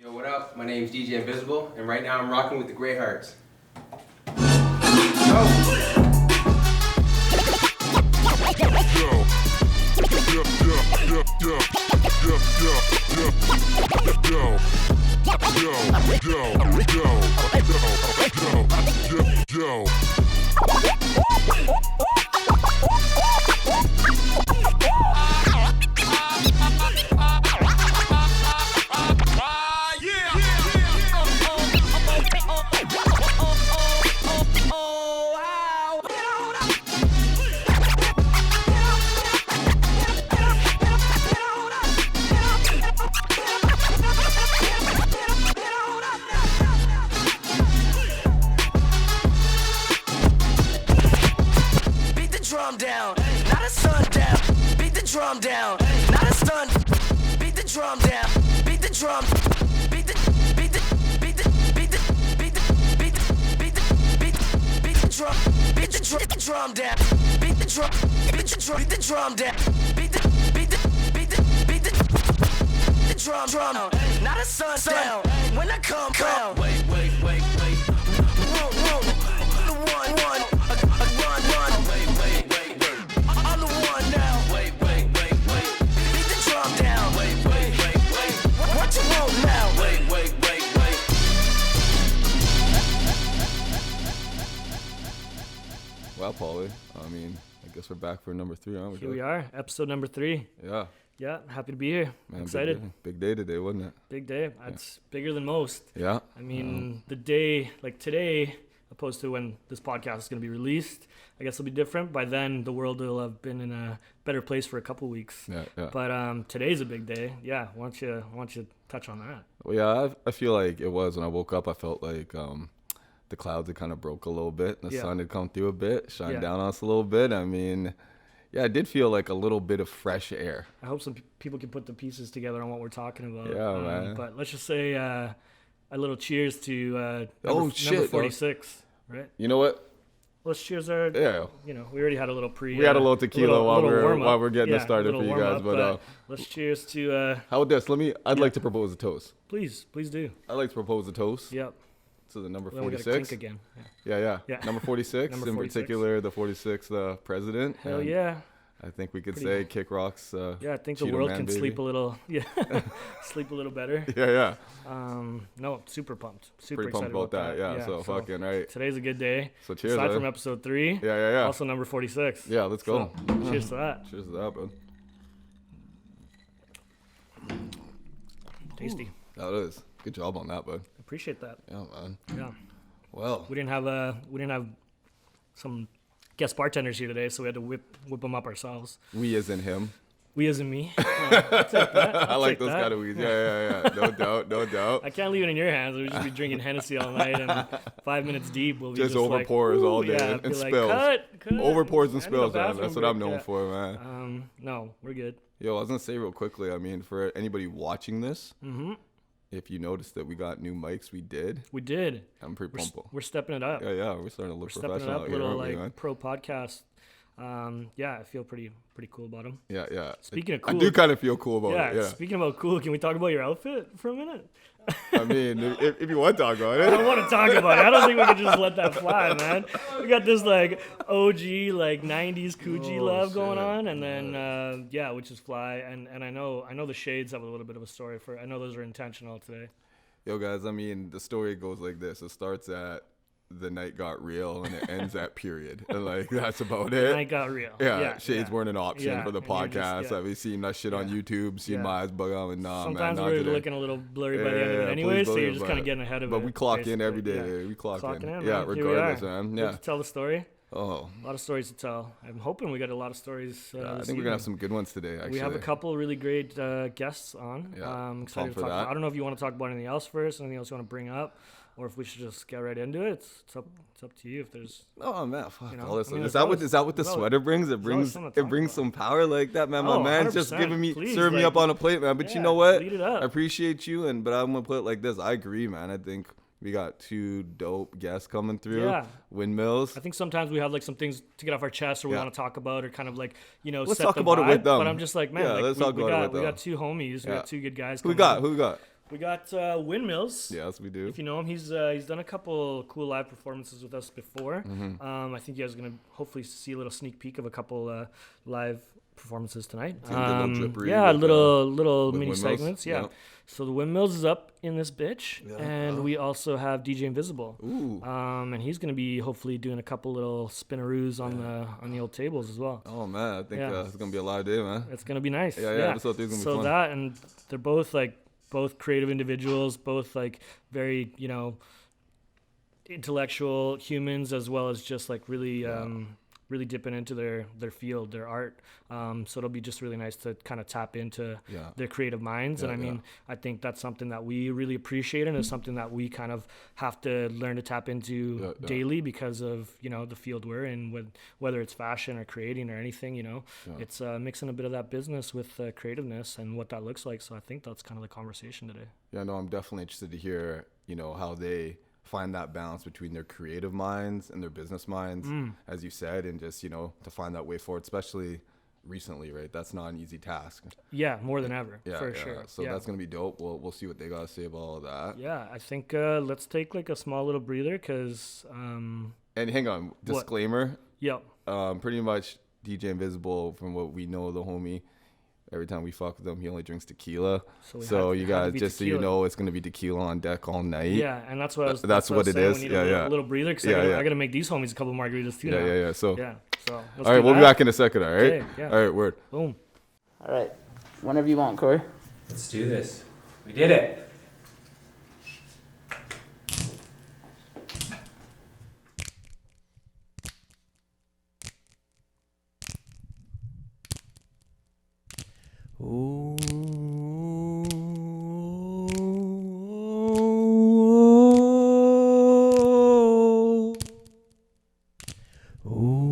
Yo, what up? My name's DJ Invizible, and right now I'm rocking with the Greyhearts. Not a sundown. When I come. Wait. One. Wait. I'm the one now. Wait. Beat the drum down. Wait. What you want now? Wait. Well, Paulie, I mean, I guess we're back for number 3, aren't we? Here we are, episode number 3. Yeah, happy to be here. man, Excited. Big day today, wasn't it? Big day. It's bigger than most. Yeah. I mean, the day, like today, opposed to when this podcast is going to be released, I guess it'll be different. By then, the world will have been in a better place for a couple weeks. Yeah. But today's a big day. Yeah, why don't you touch on that? Well, yeah, I feel like it was when I woke up. I felt like the clouds had kind of broke a little bit. The sun had come through a bit, shined down on us a little bit. I mean, yeah, it did feel like a little bit of fresh air. I hope some people can put the pieces together on what we're talking about. Yeah, man. But let's just say a little cheers to Oh, number shit, 46, right? You know what? Let's cheers our. Yeah. You know, we already had a little We had a little tequila while we're getting it started for you guys. But let's cheers to. how about this? I'd like to propose a toast. Please do. I'd like to propose a toast. Yep. To the number Then we 46. got to clink again. Yeah. Number 46. Number in 46. particular, the 46th president. Hell And yeah. I think we could Pretty say Kick Rock's. Yeah, I think the Cheeto world Man, can baby. sleep a little. Yeah, sleep a little better. Yeah. No, super pumped. Super Pretty pumped excited about that. Yeah. So fucking right. Today's a good day. So cheers. Aside man. from episode 3. Yeah. Also number 46. Yeah, let's go. So, cheers to that. Cheers to that, bud. Tasty. That is. Good job on that, bud. Appreciate that. Yeah, man. Yeah. Well. We didn't have some guest bartenders here today, so we had to whip them up ourselves. We as in him. We as in me. I'll take that. I like those that. kind of weeds. Yeah. No doubt. I can't leave it in your hands. We'll just be drinking Hennessy all night, and 5 minutes deep, we'll be Just just over like, pours all day yeah, and be like, spills. Cut. Over pours and I need a spills, man. bathroom That's what I'm break, known for, man. No, we're good. Yo, I was gonna say real quickly. I mean, for anybody watching this, if you noticed that we got new mics, we did. I'm pretty pumped. We're stepping it up. Yeah. We're starting to look Stepping it professional up, out here, little aren't we, man? like pro podcast. I feel pretty cool about them. Yeah. Speaking of I cool, do kind of feel cool about it. Yeah. Speaking about cool, can we talk about your outfit for a minute? I mean, if you want to talk about I don't it. want to talk about it. I don't think we can just let that fly, man. We got this like OG like 90s Coogee love going on, and then which is fly. And I know the shades have a little bit of a story for it. I know those are intentional today. Yo, guys, I mean, the story goes like this. It starts at the night got real, and it ends at period. And, like, that's about it. Night got real. Yeah, shades weren't an option for the and you're podcast. just, I've seen that shit on YouTube, seen my eyes bug out, and Sometimes man, we're today. looking a little blurry by the end of it anyway, please so you're believe just kind it. of getting ahead of it. But we clock in every basically. day. We clock in. Man. Yeah, Here we regardless, are. man. Good Yeah. to tell the story. Oh. A lot of stories to tell. I'm hoping we got a lot of stories. I think we're going to have some good ones today, actually. We have a couple really great guests on. Yeah, I'm excited to for talk that. about. I don't know if you want to talk about anything else first, anything else you want to bring up, or if we should just get right into it. It's up to you. If there's Oh man, fuck you know, all this. I mean, is there's that what the there's sweater brings? It always brings something to talk about. some power like that, man. Oh, My man's just 100%. giving me Please, serving me like, up on a plate, man. But you yeah, know what? lead it up. I appreciate you, but I'm gonna put it like this. I agree, man. I think we got 2 dope guests coming through. Yeah. Windmills. I think sometimes we have like some things to get off our chest or we want to talk about or kind of like, Let's set talk the about it vibe. with them. But I'm just like, man, Yeah, like, let's talk about it with we them. got 2 homies. We got 2 good guys. Who we coming got? We got Windmills. Yes, we do. If you know him, he's done a couple cool live performances with us before. I think you guys are gonna hopefully see a little sneak peek of a couple live performances tonight. Little little mini Windmills. segments. Yeah. Yep. So the Windmills is up in this bitch, Yeah. and we also have DJ Invizible. Ooh. And he's gonna be hopefully doing a couple little spinneroos on the old tables as well. Oh man, I think Yeah. it's gonna be a live day, man. It's gonna be nice. Yeah, episode 3 is gonna be so fun. that, and they're both creative individuals, both like very, you know, intellectual humans, as well as just like really really dipping into their field, their art. So it'll be just really nice to kind of tap into their creative minds. And I mean, I think that's something that we really appreciate, and is something that we kind of have to learn to tap into daily because of, you know, the field we're in, whether it's fashion or creating or anything, you know. It's mixing a bit of that business with creativeness and what that looks like. So I think that's kind of the conversation today. Yeah, no, I'm definitely interested to hear, you know, how they find that balance between their creative minds and their business minds, as you said, and just, you know, to find that way forward, especially recently, right? That's not an easy task. Yeah, more than ever, for sure. So that's gonna be dope. We'll see what they gotta say about all that. Yeah, I think let's take like a small little breather, because And hang on, disclaimer. Yep. Pretty much DJ Invizible, from what we know, the homie, every time we fuck with him, he only drinks tequila. So you guys, just tequila. So you know, it's gonna be tequila on deck all night. Yeah, and that's what I was. That's what it is. We need a little breather, because I gotta make these homies a couple margaritas too. Yeah. So So all right, we'll be back in a second. All right. Okay, yeah. All right. Word. Boom. All right. Whenever you want, Corey. Let's do this. We did it. Ooh. Ooh.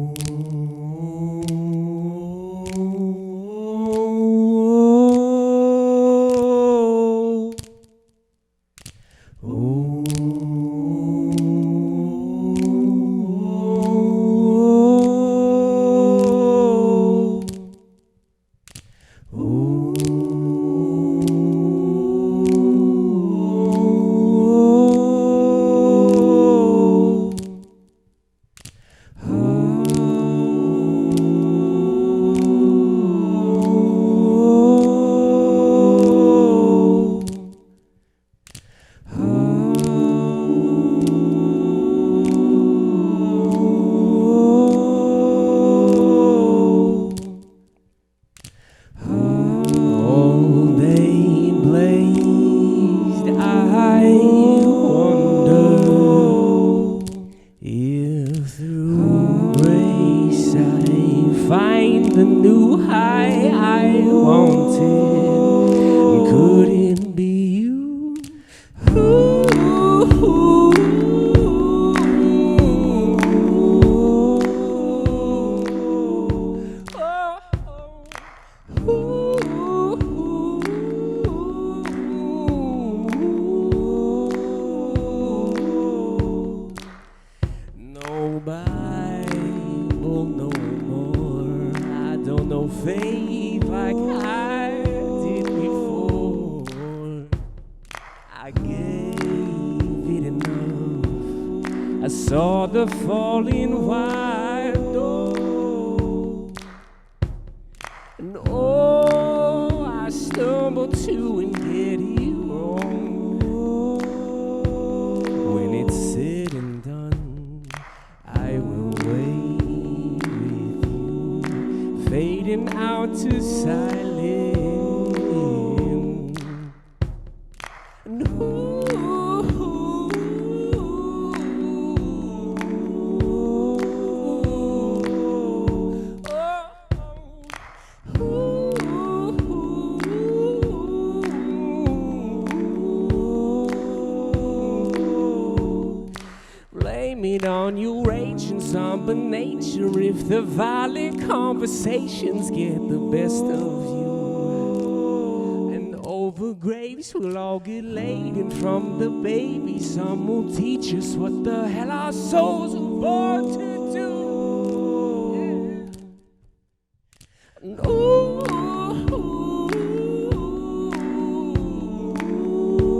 If the violent conversations get the best of you, and over graves we'll all get laid, and from the baby some will teach us what the hell our souls are born to do. Yeah. And ooh, ooh, ooh, ooh.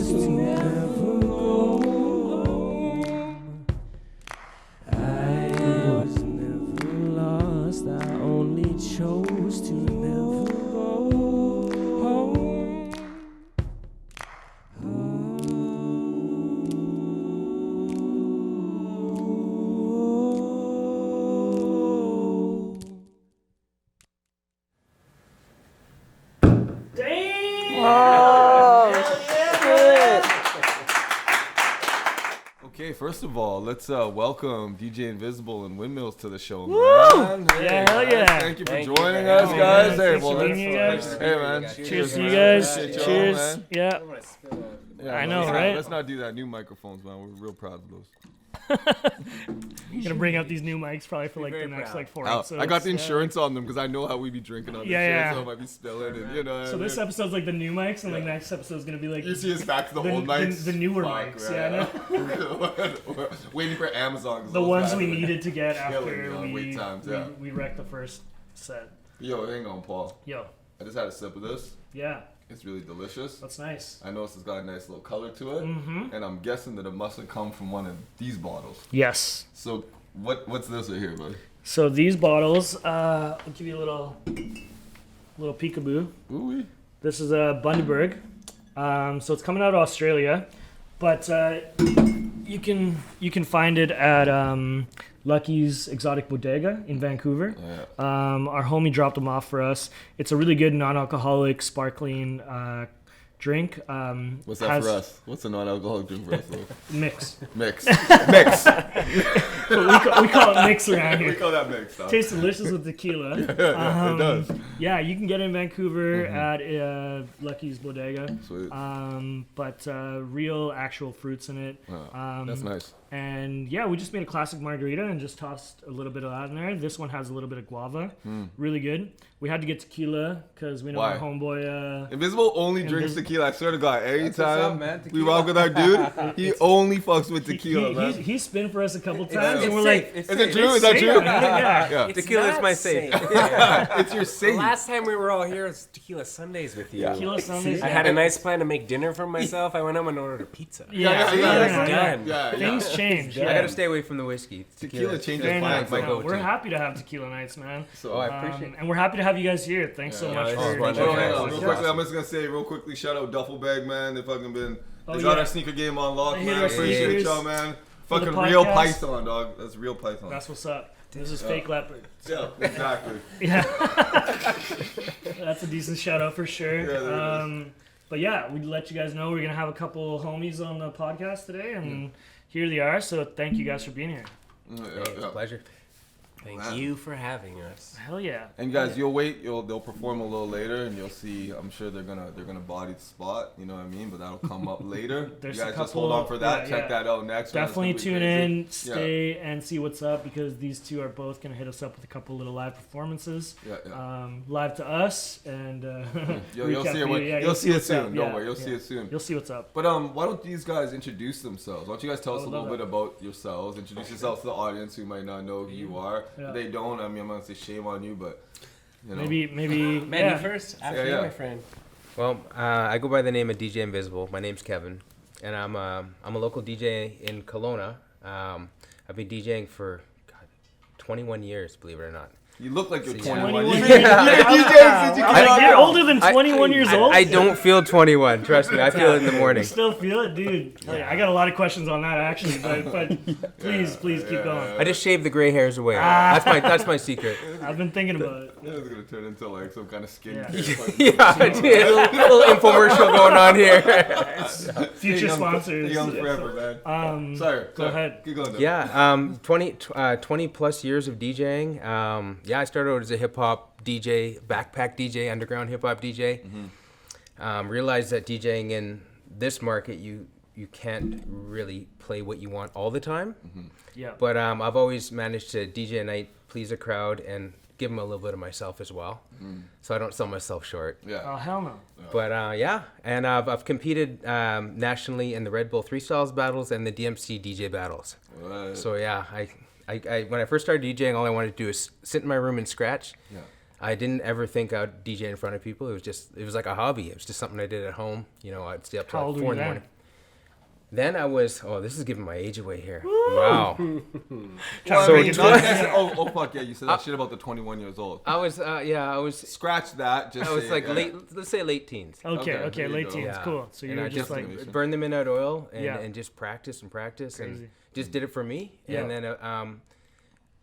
chose to never go home. I was never lost, I only chose to never go home. Okay, first of all, let's welcome DJ Invizible and Windmills to the show, man. Hey, Yeah, hell guys, yeah. Thank you for Thank you joining for us, having guys. us. Hey, Thanks well, for being here, let's, guys. hey, man. Cheers to you guys. Appreciate y'all, Cheers. man. Yeah. Yeah, I know, let's not- right? Let's not do that. New microphones, man. We're real proud of those. I'm gonna bring out these new mics probably for like the very next proud. like 4 Oh, episodes. I got the yeah. insurance on them because I know how we be drinking on the Yeah, show, yeah. so I might be spilling and, you know. So this and- episode's like the new mics, and like next episode's gonna be like You see us back to the the- old mics? the newer Fuck, mics, right? yeah, Waiting for Amazon. 'cause the those ones guys we are, like, needed to get killing after me on wait times, yeah. we wrecked the first set. Yo, hang on, Paul. Yo, I just had a sip of this. yeah, It's really delicious. that's nice. I noticed it's got a nice little color to it, Mm-hmm. and I'm guessing that it must have come from one of these bottles. Yes. So what's this right here, buddy? So these bottles, I'll give you a little peekaboo. Ooh-wee. This is a Bundaberg. So it's coming out of Australia, but you can find it at Lucky's Exotic Bodega in Vancouver. Yeah. Our homie dropped them off for us. It's a really good non-alcoholic sparkling drink. What's that for us? What's a non-alcoholic drink for us? Though? Mix. Mix. Mix. we call it mix around We here. call that mix. Huh? Tastes delicious with tequila. It does. Yeah, you can get it in Vancouver at Lucky's Bodega. Sweet. But real actual fruits in it. That's nice. And yeah, we just made a classic margarita and just tossed a little bit of that in there. This one has a little bit of guava. Really good. We had to get tequila because we know Why? our homeboy. Invisible only drinks tequila. I swear to God, every That's what's time up, man. we Tequila. walk with our dude, he only fucks with tequila, man. He's spin for us a couple times, It's and we're safe. like, It's Is safe. it true? Is that true? yeah. Yeah. Tequila is my safe. It's your safe. Last time we were all here, it was Tequila Sundays with you. Tequila Sundays. I had a nice plan to make dinner for myself. I went home and ordered a pizza. Yeah, yeah. yeah. Yeah, Things change. I Yeah. gotta stay away from the whiskey. Tequila changes Fair plans. enough. my Yeah, go-to. we're happy to have tequila nights, man. So, I appreciate it. And we're happy to have you guys here. Thanks so much this for is fun. Oh, hang on, Yeah. real quickly, I'm just gonna say real quickly, shout out Duffel Bag, man. They fucking been, Oh, they got yeah. our sneaker game on lock, They hit man. our Appreciate sneakers y'all, man. for the Fucking real podcast. Python, dog. That's real Python. That's what's up. This is fake leopard. Yeah, exactly. Yeah. That's a decent shout out for sure. Yeah, there it is. But yeah, we'd let you guys know we're gonna have a couple homies on the podcast today, and here they are. So thank you guys for being here. Yeah, It's yeah. a pleasure. Thank you for having us. Hell yeah. And guys, you'll wait. They'll perform a little later, and you'll see. I'm sure they're gonna body the spot. You know what I mean? But that'll come up later. There's you a guys just couple- hold on for that. yeah, Check yeah. that out next. man. It's Definitely gonna be tune crazy. in, stay, and see what's up because these two are both gonna hit us up with a couple little live performances, Yeah, yeah. live to us, and You'll recap see for it. you. Yeah, You'll see it what's up. soon. Don't Yeah, worry. You'll see yeah. it soon. You'll see what's up. But why don't these guys introduce themselves? Why don't you guys tell us I a would little love bit about yourselves? Introduce yourselves to the audience who might not know who you are. Yeah. If they don't, I mean, I'm gonna say shame on you, but you know. Maybe. Man, yeah. you first. After Yeah. you, my friend. Well, I go by the name of DJ Invizible. My name's Kevin, and I'm a local DJ in Kelowna. I've been DJing for 21 years, believe it or not. You look like you're See, 21. 21 You've years. been DJing since you came out. You're older than 21 years old. I don't feel 21. Trust me, I feel it in the morning. You still feel it, dude. I got a lot of questions on that actually, but please keep going. I just shaved the gray hairs away. That's my secret. I've been thinking about it. This is gonna turn into like some kind of skin. Yeah. Yeah, I did. A little infomercial going on here. Future sponsors. Young forever, man. Sorry. Go ahead. Keep going. Though. Yeah, 20 plus years of DJing. Yeah, I started out as a hip hop DJ, backpack DJ, underground hip hop DJ. Realized that DJing in this market, you can't really play what you want all the time. Yeah. But I've always managed to DJ a night, please a crowd, and give them a little bit of myself as well, so I don't sell myself short. Oh Yeah. hell no. But yeah, and I've competed nationally in the Red Bull 3 Styles battles and the DMC DJ battles. Right. So yeah, I when I first started DJing, all I wanted to do is sit in my room and scratch. Yeah. I didn't ever think I'd DJ in front of people. It was like a hobby. It was just something I did at home. You know, I'd stay up How till old like were 4 you in the then? morning. Then I was, this is giving my age away here. Wow. Fuck yeah, you said that shit about the 21 years old. I was Scratch that. Just I was say, like let's say late teens. Okay, late teens, Yeah. cool. So And you're I just like, burn them in that oil and, Yeah. and just practice and Crazy. just did it for me. Yeah. And then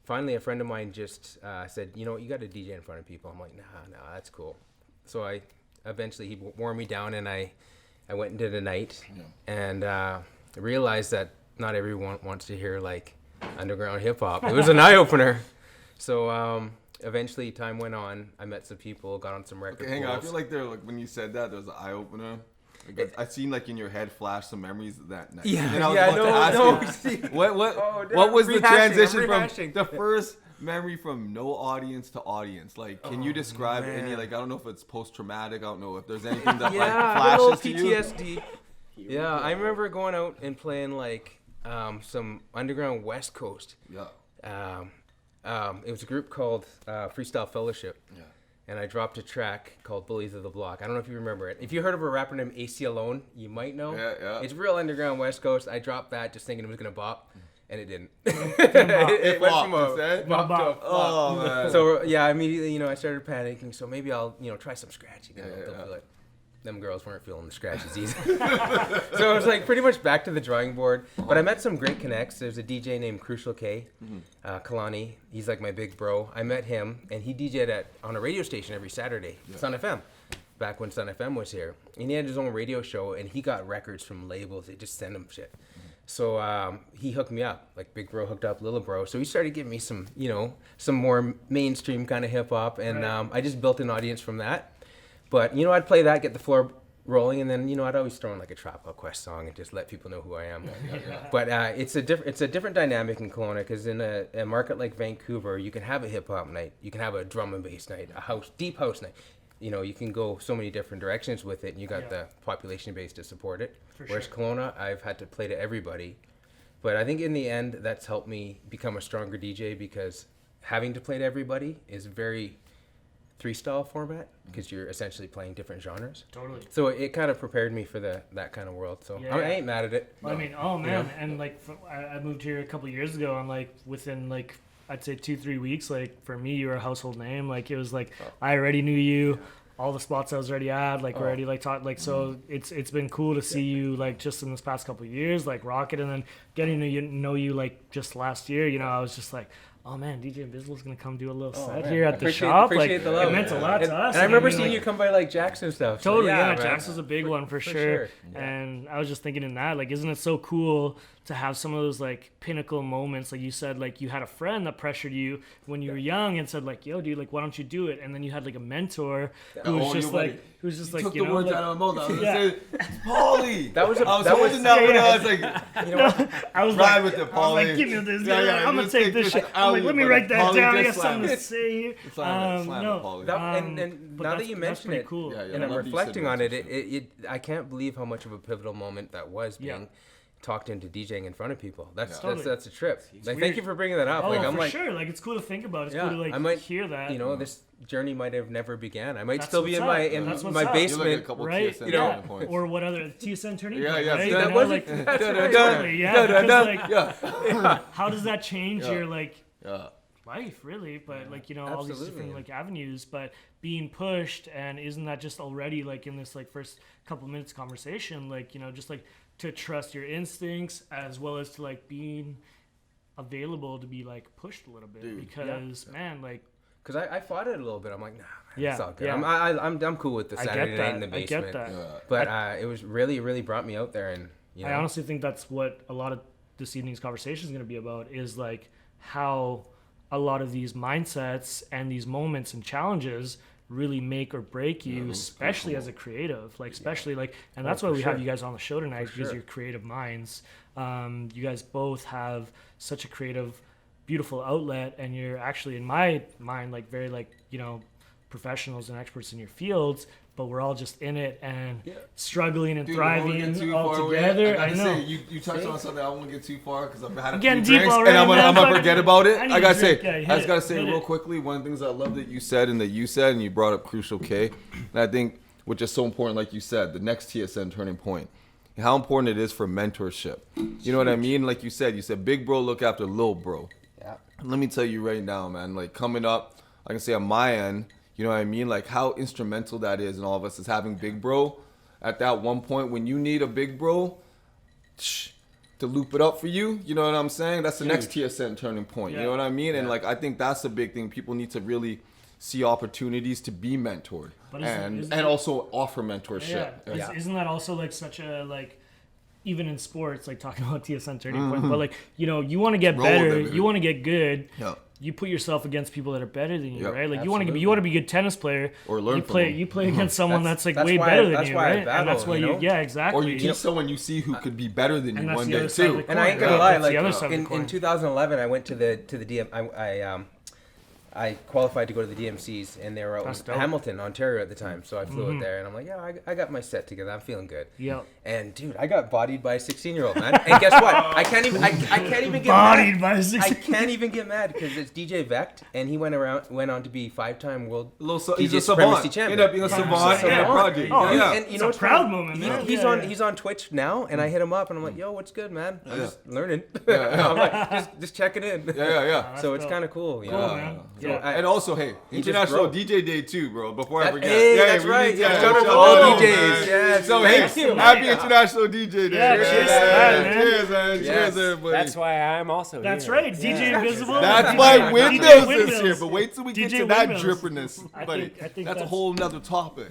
finally a friend of mine just said, you know, you got to DJ in front of people. I'm like, nah, that's cool. So he wore me down and I went into the night and realized that not everyone wants to hear like underground hip hop. It was an eye opener. So eventually time went on. I met some people, got on some record. Okay, hang on. I feel like when you said that, there was an eye opener. Like, I seen like in your head flash some memories of that night. Yeah, and I was about to ask you, what was the transition from the first memory from no audience to audience? Like, can you describe any, like, I don't know if it's post-traumatic, I don't know if there's anything that like flashes to you. PTSD. Yeah, I remember going out and playing like some underground West Coast. Yeah. It was a group called Freestyle Fellowship. Yeah. And I dropped a track called Bullies of the Block. I don't know if you remember it. If you heard of a rapper named AC Alone, you might know. Yeah. It's real underground West Coast. I dropped that just thinking it was going to bop, and it didn't. It went flopped from a bop to a flop. Oh, man. So, yeah, immediately, I started panicking. So maybe I'll, try some scratching. They'll feel it. Them girls weren't feeling the scratches either. So it was like pretty much back to the drawing board. But I met some great connects. There's a DJ named Crucial K, Kalani. He's like my big bro. I met him, and he DJ'd on a radio station every Saturday, Sun FM, back when Sun FM was here. And he had his own radio show, and he got records from labels. They just send him shit. So he hooked me up. Like Big Bro hooked up Little Bro. So he started giving me some, some more mainstream kind of hip hop, and I just built an audience from that. But, I'd play that, get the floor rolling, and then, I'd always throw in like a Trap Out Quest song and just let people know who I am. But it's a different dynamic in Kelowna, because in a market like Vancouver, you can have a hip hop night, you can have a drum and bass night, a deep house night. You can go so many different directions with it, and you got the population base to support it. Whereas Kelowna, I've had to play to everybody. But I think in the end, that's helped me become a stronger DJ, because having to play to everybody is very three-style format, because you're essentially playing different genres. Totally. So it kind of prepared me for that kind of world. So I ain't mad at it. I mean, and like I moved here a couple years ago, and like within like I'd say 2-3 weeks, like for me, you were a household name. Like it was like I already knew you. All the spots I was already at, like already like taught, like so it's been cool to see you like just in this past couple of years, like rock it, and then getting to know you like just last year. I was just like, oh man, DJ Invizible is gonna come do a little set here at the shop. Appreciate the love. It meant a lot to us. And I remember seeing you come by like Jackson and stuff. Totally, so, Jax was a big one for sure. And I was just thinking in that, like, isn't it so cool to have some of those like pinnacle moments? Like you said, like you had a friend that pressured you when you were young and said like, yo, dude, like, why don't you do it? And then you had like a mentor who was just like, took the words out of my mouth. I was Yeah. gonna say, Paulie. That was I was holding that one. I was like, I was ride like, with it, I was like, Paulie. give me this. Yeah, I'm gonna take this shit. I'm like, let me write that Paulie, down. I just got something to slam say here. Slam it, Paulie. And but now that that's- you that's mention pretty it, cool. and I'm reflecting on it, I can't believe how much of a pivotal moment that was being talked into DJing in front of people. That's a trip. Like, thank you for bringing that up. Oh, like, I'm for like, sure. Like, it's cool to think about. It's cool to like I might hear that. This journey might have never began. I might That's still be what's in up. my That's what's my up. You're like a basement. couple Right? TSN Yeah. turning points. Or what other TSN turning Yeah, point, yeah. right? That You know, wasn't- like, that's right. totally, yeah. Because, Yeah. how does that change your like Yeah. life, really? But like all these Absolutely. different like avenues, but being pushed, and isn't that just already like in this like first couple minutes conversation, like just like to trust your instincts as well as to like being available to be like pushed a little bit, because man, like. Because I fought it a little bit. I'm like, nah, man, Yeah, it's all good. yeah. I'm cool with the I Saturday get night that. in the I basement. get that. But it was really brought me out there, and I honestly think that's what a lot of this evening's conversation is going to be about, is like how a lot of these mindsets and these moments and challenges really make or break you, especially as a creative, like especially like, and that's why we have you guys on the show tonight, because you're creative minds. You guys both have such a creative, beautiful outlet, and you're actually, in my mind, like very like professionals and experts in your fields, but we're all just in it and struggling and thriving all together. I know. You touched on something. I won't get too far because I've had a Getting few deep drinks, already, and I'm man. gonna forget about it. I need I gotta a say, drink. Yeah, hit I just gotta it, say hit real it. quickly. One of the things I love that you said, and you brought up Crucial K, and I think which is so important, like you said, the next TSN turning point. how important it is for mentorship. You know what I mean? Like you said big bro look after little bro. Yeah. Let me tell you right now, man, like coming up, I can say on my end, you know what I mean? Like how instrumental that is in all of us is having big bro at that one point when you need a big bro to loop it up for you. You know what I'm saying? That's the next TSN turning point. You know what I mean? And like, I think that's a big thing. People need to really see opportunities to be mentored and also offer mentorship. Isn't that also like such a like, even in sports, like talking about TSN turning point, but like, you know, you want to get better, you want to get good. Yeah. You put yourself against people that are better than you, right? Like you want to be a good tennis player, or learn you play against someone that's like way better than you, right? And that's why you exactly. Or you teach someone you see who could be better than you one day too. And I ain't gonna lie, like in 2011, I went to the DM. I qualified to go to the DMCs, and they were out in Hamilton, Ontario at the time. So I flew out there, and I'm like, yeah, I got my set together. I'm feeling good. Yeah. And dude, I got bodied by a 16-year-old, man. And guess what? I can't even get bodied mad. By a 16-year-old. I can't even get mad because it's DJ Vect, and he went on to be 5-time world DJ Supremacy champion. Ended up being a savant in a project. And you know, it's a proud moment. He's on Twitch now, and I hit him up, and I'm like, yo, what's good, man? I'm just learning. I'm like, just checking in. Yeah. So it's kind of cool, you know. Man. So and also, hey, International DJ Day too, bro. Before I forget. Hey, that's right. Shout out to all DJs. Yes. So happy International DJ Day. Yeah, cheers to that, man. Cheers, man. Cheers, everybody. That's why I'm also here. That's right. DJ Invizible. That's why Windmills is here. But wait till we get to that dripperness, buddy. I think that's a whole nother topic.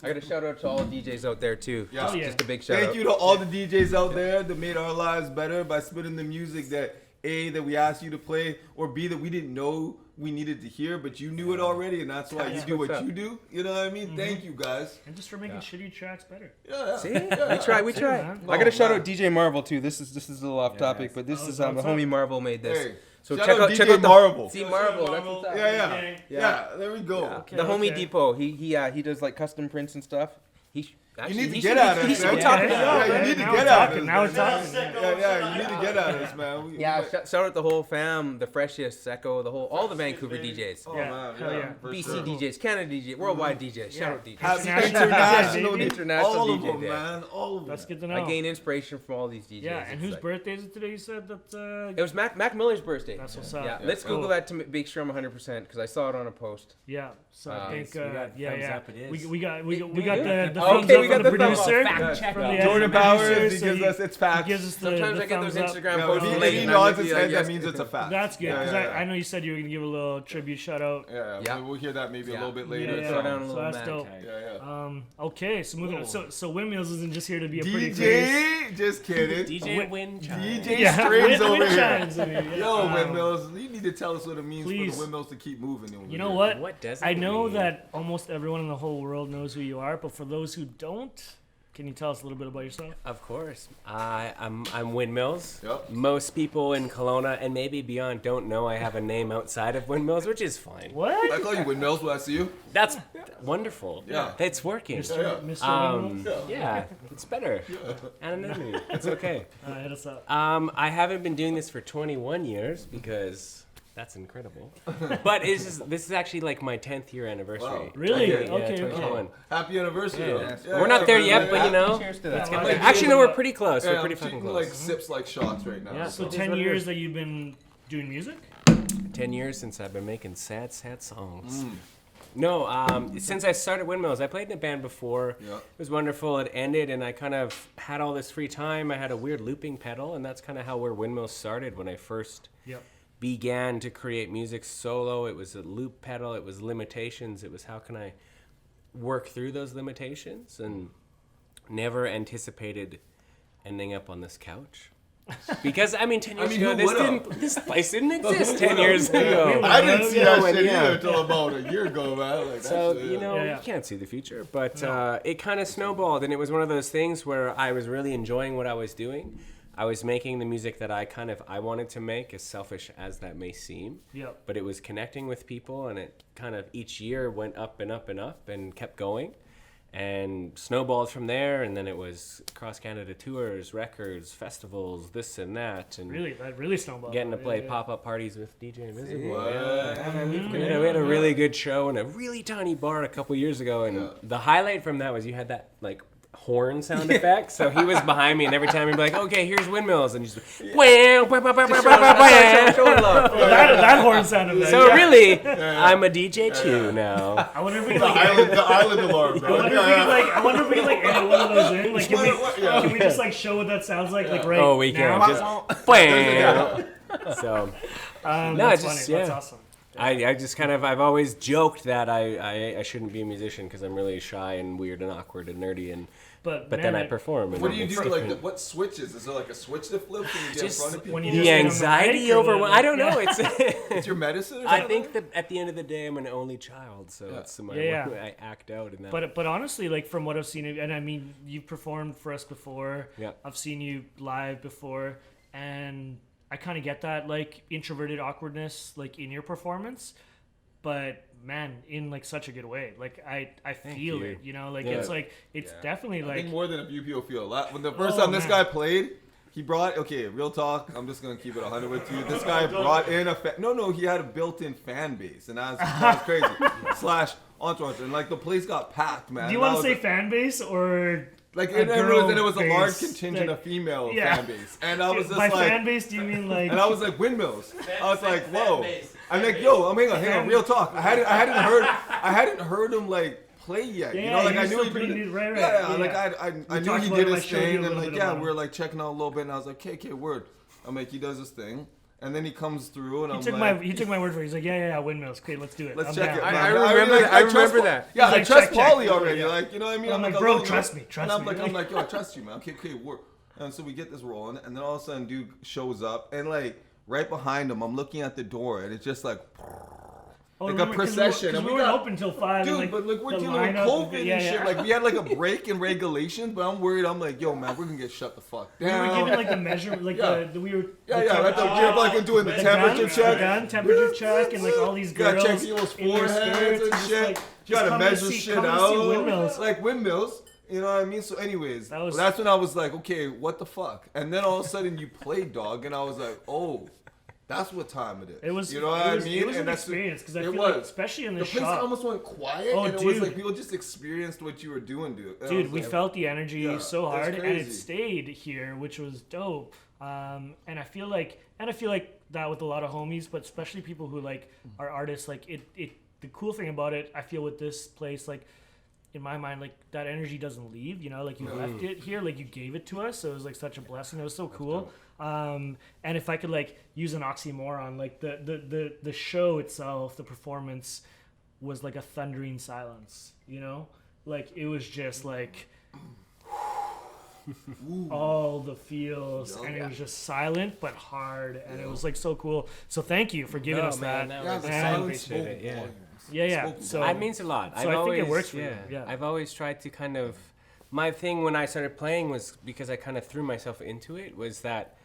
I got a shout out to all DJs out there too. Yeah. Just a big shout out. Thank you to all the DJs out there that made our lives better by spitting the music that that we asked you to play, or B, that we didn't know we needed to hear, but you knew it already, and that's why you do what you do. You know what I mean? Thank you, guys. And just for making shitty tracks better. Yeah. See? We try. I got to shout out DJ Marvel too. This is a little off topic, but this is the homie Marvel made this. Hey, so check out DJ Marvel. See Marvel. That's what's up. Yeah. There we go. Yeah. Okay, the homie Depot. He does like custom prints and stuff. You need to get at us, man. You need to get at us. Now we're talking. Yeah, you need to get at us, man. Shout out the whole fam, the freshest, Echo, all the Vancouver DJs. Oh man, yeah. BC DJs, Canada DJs, worldwide DJs. Shout out DJs. International all of them, man. All of them. That's good to know. I gain inspiration from all these DJs. Yeah, and whose birthday is it today? You said that. It was Mac Miller's birthday. That's what's up. Yeah, let's Google that to make sure I'm 100% because I saw it on a post. Yeah, so I think we got we got the thumbs up from the producer. Jordan Powers, it's facts. Sometimes I get those Instagram posts. If he nods his head, that means it's a fact. That's good, because I know you said you were going to give a little tribute shout out. Yeah, we'll hear that maybe a little bit later. So that's dope. Okay, so moving on. So Windmills isn't just here to be a pretty face. DJ, just kidding. DJ Windchimes. DJ Strings over here. Yo, Windmills, you need to tell us what it means for the Windmills to keep moving. You know what? What does it I know mean? that almost everyone in the whole world knows who you are, but for those who don't, can you tell us a little bit about yourself? Of course. I'm Windmills. Yep. Most people in Kelowna and maybe beyond don't know I have a name outside of Windmills, which is fine. What? I call you Windmills when I see you. That's wonderful. Yeah. It's working. Mr. Windmills? Yeah, it's better. Anonymity. It's okay. Hit us up. I haven't been doing this for 21 years because that's incredible. But this is actually like my 10th year anniversary. Wow. Really? Yeah, Okay. 21. Happy anniversary. We're not there yet, but you know. Cheers to that. Actually, no, we're pretty close. We're pretty I'm fucking taking close. like sips like shots right now. Yeah, so 10 years that you've been doing music? 10 years since I've been making sad songs. No, since I started Windmills, I played in a band before. Yeah. It was wonderful. It ended, and I kind of had all this free time. I had a weird looping pedal, and that's kind of where Windmills started when I first began to create music solo. It was a loop pedal. It was limitations. It was how can I work through those limitations, and never anticipated ending up on this couch. Because, 10 years ago, this place didn't exist 10 years ago. I didn't see that shit either until about a year ago, man. Like, so, shit, you can't see the future. But it kind of snowballed, and it was one of those things where I was really enjoying what I was doing. I was making the music that I wanted to make, as selfish as that may seem. Yep. But it was connecting with people, and it kind of each year went up and up and up and kept going. And snowballed from there, and then it was cross-Canada tours, records, festivals, this and that. And that really snowballed. Getting to play pop-up parties with DJ Invizible. Wow. We had a really good show in a really tiny bar a couple years ago, and the highlight from that was you had that, like, horn sound effects. So he was behind me, and every time he'd be like, "Okay, here's Windmills," and he's like, "Wow, wow, wow, wow, wow, wow." That horn sound effect. So really, I'm a DJ too now. I wonder if we could the island alarm, bro. I wonder if we could edit one of those in. Like, can we just like show what that sounds like? Like right Oh, we now? can just. Wow. So no, that's just funny. yeah. That's awesome. I just kind of I've always joked that I shouldn't be a musician because I'm really shy and weird and awkward and nerdy and but then I perform. And What do you it's do? different. Like, what switches? Is there like a switch to flip when you get in front of people? when you The just get on the anxiety mic or over what? I don't know. It's It's your medicine? Or I something? think that at the end of the day I'm an only child, so it's my Yeah. I act out in that. But honestly, like from what I've seen, and I mean, you've performed for us before. Yeah. I've seen you live before, and I kind of get that like introverted awkwardness like in your performance, but man, in like such a good way. Like I feel you. it, you know, like Yeah. it's like it's definitely I like think more than a few people feel. When the first Oh, time this man. guy played, he brought, okay, real talk, I'm just going to keep it 100 with you. This guy brought in he had a built-in fan base, and that was crazy. Slash entourage, and like the place got packed, man. Do you And I want to was say fan base or like, a and girl it was a large base? contingent Like, of female yeah. fan base, and I was just by like, fan base do you mean like? and I was like, Windmills. I was like, whoa. I'm like, yo, hang on, real talk. I hadn't heard him like play yet. Yeah, you know, like you're I knew still he pretty did new, right, Yeah, yeah. like I knew talked he about did him, I his showed you a thing, and little like bit about we were like checking out a little bit, and I was like, okay, word. I'm like, he does his thing, and then he comes through, and He took my word for it. He's like, yeah, Windmills. Okay, let's do it. let's I'm check down. it. I Man, remember that. I trust remember Paul. that. Yeah, He's I like, trust check. Paulie already. Yeah. Like, you know what I mean? I'm like, a bro, little- trust me. And I'm like, yo, I trust you, man. Okay, work. And so we get this rolling, and then all of a sudden, dude shows up, and like right behind him, I'm looking at the door, and it's just like. Oh, Like remember, a procession, Because and we we weren't got- open till 5. Dude, and, like, but like we're the dealing with lineup, COVID and shit. Like we had like a break in regulations, but I'm worried. I'm like, yo, man, we're gonna get shut the fuck we were down. given like the measurement, like Yeah. we were. Yeah, right there. You're like doing the temperature check. Temperature check, and like all these You gotta girls check people's in their foreheads skirts and just, shit. like, You just gotta come and measure see- shit come and out. see Windmills. Like windmills. You know what I mean? So anyways, that's when I was like, okay, what the fuck? And then all of a sudden you played, dog, and I was like, oh, that's what time it is. It was. You know what I mean? It was And an that's experience because I it feel like, was. especially in The this place shop. almost went quiet, Oh, and it was dude. like people just experienced what you were doing, dude. And I Dude, was we like, felt the energy so it's hard, and it crazy. stayed here, which was dope. And I feel like that with a lot of homies, but especially people who like are artists. Like it. The cool thing about it, I feel with this place, like in my mind, like that energy doesn't leave. You know, like you left it here, like you gave it to us. So it was like such a blessing. It was so cool. And if I could like use an oxymoron, like the show itself, the performance was like a thundering silence. You know, like it was just like. All the feels, and it was just silent but hard, and it was like so cool. So thank you for giving us man, that. that was the I silence appreciate spoke it, yeah. volumes. Yeah. So That means a lot. So I think it works for you, yeah. I've always tried to kind of. My thing when I started playing was because I kind of threw myself into it. Was that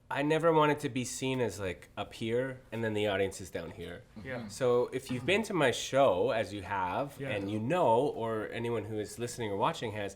I never wanted to be seen as like up here and then the audience is down here. Yeah. So if you've been to my show, as you have, Yeah. and you know, or anyone who is listening or watching has.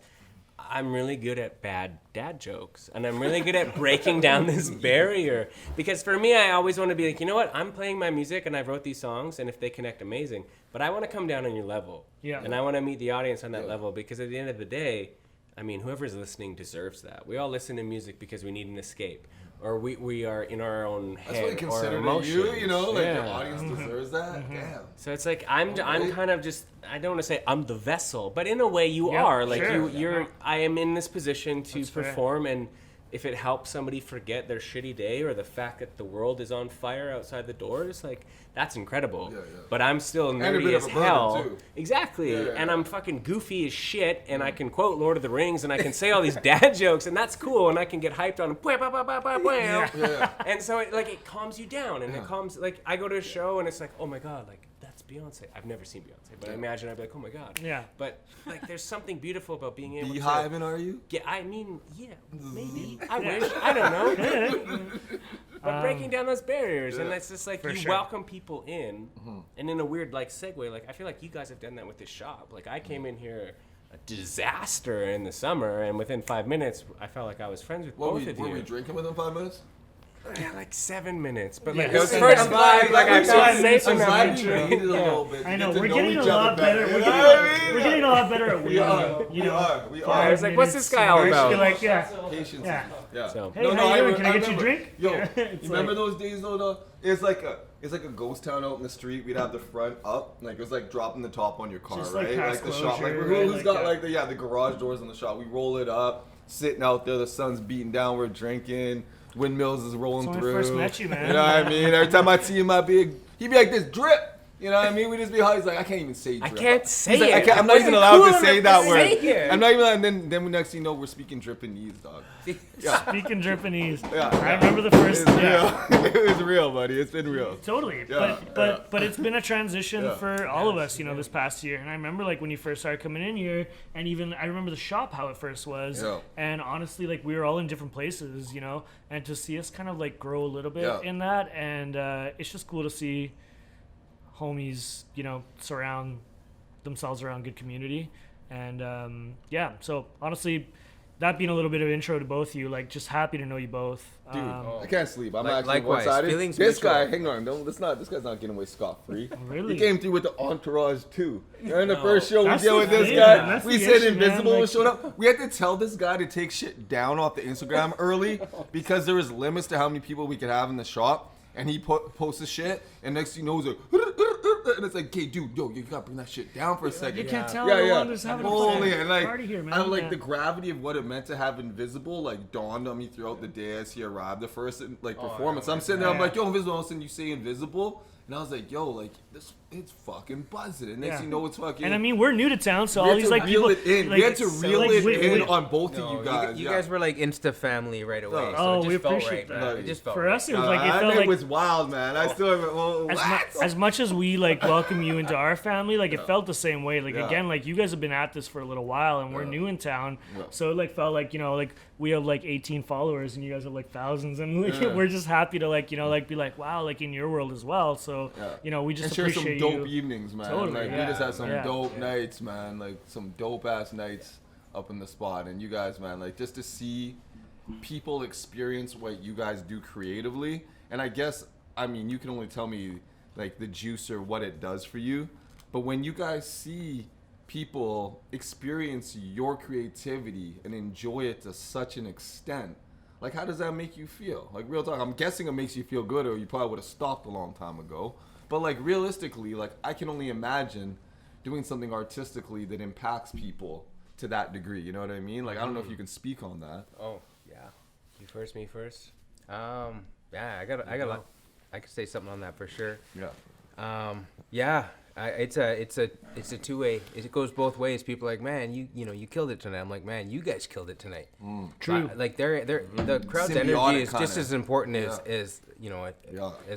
I'm really good at bad dad jokes, and I'm really good at breaking down this barrier. Because for me, I always want to be like, you know what? I'm playing my music, and I wrote these songs, and if they connect, amazing. But I want to come down on your level, Yeah. and I want to meet the audience on that level. Because at the end of the day, I mean, whoever's listening deserves that. We all listen to music because we need an escape, or we are in our own That's what I head or consider emotions. you know, like Yeah. your audience deserves that. Damn. So it's like I'm kind of just I don't want to say I'm the vessel, but in a way you Yeah, are. Like sure. you're I am in this position to That's fair. perform, and if it helps somebody forget their shitty day or the fact that the world is on fire outside the doors, like that's incredible. Yeah. But I'm still a nerdy bit of as a burden, hell. too. Exactly. Yeah. And I'm fucking goofy as shit, and I can quote Lord of the Rings, and I can say all these dad jokes, and that's cool, and I can get hyped on Yeah. and so it calms you down, and it calms, like I go to a show and it's like, oh my god, like that's Beyonce. I've never seen Beyonce, but I imagine I'd be like, oh my god. Yeah. But like there's something beautiful about being able Beehiving, are you? to I mean, yeah, maybe. I wish. I don't know. But breaking down those barriers, and it's just like you sure. welcome people in, and in a weird like segue, like I feel like you guys have done that with this shop. Like I came in here a disaster in the summer, and within 5 minutes, I felt like I was friends with both of you. Were we drinking within 5 minutes? Yeah, like 7 minutes. But Yeah. like those I'm first glad- five, like I I'm feel glad- safe I'm enough. glad you made it a little bit. I know, Get to we're getting each a other lot better. better. We're getting a lot better at We are. waiting. You know, We Yeah, are. I was like, what's this guy all You're about? like, yeah. Patience. Yeah. Yeah. So- Hey, how you doing? Can I get you a drink? Yo, Yeah, you it's remember like- those days though? It's like a ghost town out in the street. We'd have the front up, like it was like dropping the top on your car, Just like right? past the shop. Like closure, who's right? got Like, like the garage doors in the shop? We roll it up, sitting out there. The sun's beating down. We're drinking. Windmills is rolling That's when I through. first met you, man. You know what I mean? Every time I see him, he'd be like this drip. You know what I mean? We just be high. He's like, I can't even say drip. I can't say He's like, it. I'm not even allowed to say that word. Say it. I'm not even. And then next thing you know, we're speaking Drippinese, dog. Yeah. Speaking Japanese. Yeah. I remember the first. It's Yeah. real. It was real, buddy. It's been real. Totally, Yeah, but it's been a transition Yeah. for all of us, you know, this past year. And I remember like when you first started coming in here, and even I remember the shop how it first was. Yeah. And honestly, like we were all in different places, you know, and to see us kind of like grow a little bit Yeah. in that, and it's just cool to see homies, you know, surround themselves around good community, and yeah. So honestly, that being a little bit of intro to both of you, like just happy to know you both. Dude, I can't sleep. I'm Like- actually likewise, one-sided. feelings This mutual. guy, hang on, this guy's not getting away scot-free. Really? He came through with the entourage too. In the first show we That's did the with this thing, guy, man. That's we the said issue, man. Invizible Like- was showing up. We had to tell this guy to take shit down off the Instagram early because there was limits to how many people we could have in the shop. And he posts the shit, and next thing you know, he's like, and it's like, hey, dude, yo, you gotta bring that shit down for a second. You can't tell Yeah, everyone yeah. just having Holy, a and like, party here, man. and like Yeah. the gravity of what it meant to have Invisible like dawned on me throughout the day as he arrived. The first like performance, I'm sitting there, I'm like, yo, Invisible, all of a sudden you say Invisible, and I was like, yo, like this, it's fucking buzzing. And next Yeah. thing you know, it's fucking. And I mean, we're new to town, so we all had these to like reel people. it in. Like, We had to so, reel like, it we- in we- on both No, of you guys. You yeah. guys were like Insta family right away. Oh, so oh, it just we felt appreciate right, that. man. It just felt For right. us, it was like it that felt night like was wild, man. I still haven't. Well, as much as we like welcome you into our family, like it felt the same way. Like Yeah. again, like you guys have been at this for a little while, and we're Yeah. new in town, Yeah. so it like felt like, you know, like we have like 18 followers and you guys have like thousands, and like, Yeah. we're just happy to like, you know, like be like, wow, like in your world as well. So Yeah. you know, we just and share some appreciate dope you. evenings, man. Totally, Like we yeah. just had some Yeah. dope nights, man. Like some dope ass nights up in the spot. And you guys, man, like just to see people experience what you guys do creatively. And I guess, I mean, you can only tell me like the juice or what it does for you. But when you guys see people experience your creativity and enjoy it to such an extent, like how does that make you feel? Like real talk, I'm guessing it makes you feel good, or you probably would have stopped a long time ago. But like realistically, like I can only imagine doing something artistically that impacts people to that degree. You know what I mean? Like I don't know if you can speak on that. Oh, yeah. You first, me first. Yeah, I could say something on that for sure. Yeah. Yeah, it's a two-way. It goes both ways. People are like, man, you killed it tonight. I'm like, man, you guys killed it tonight. True. Like the crowd's Symbiotic energy is just kinda. as important as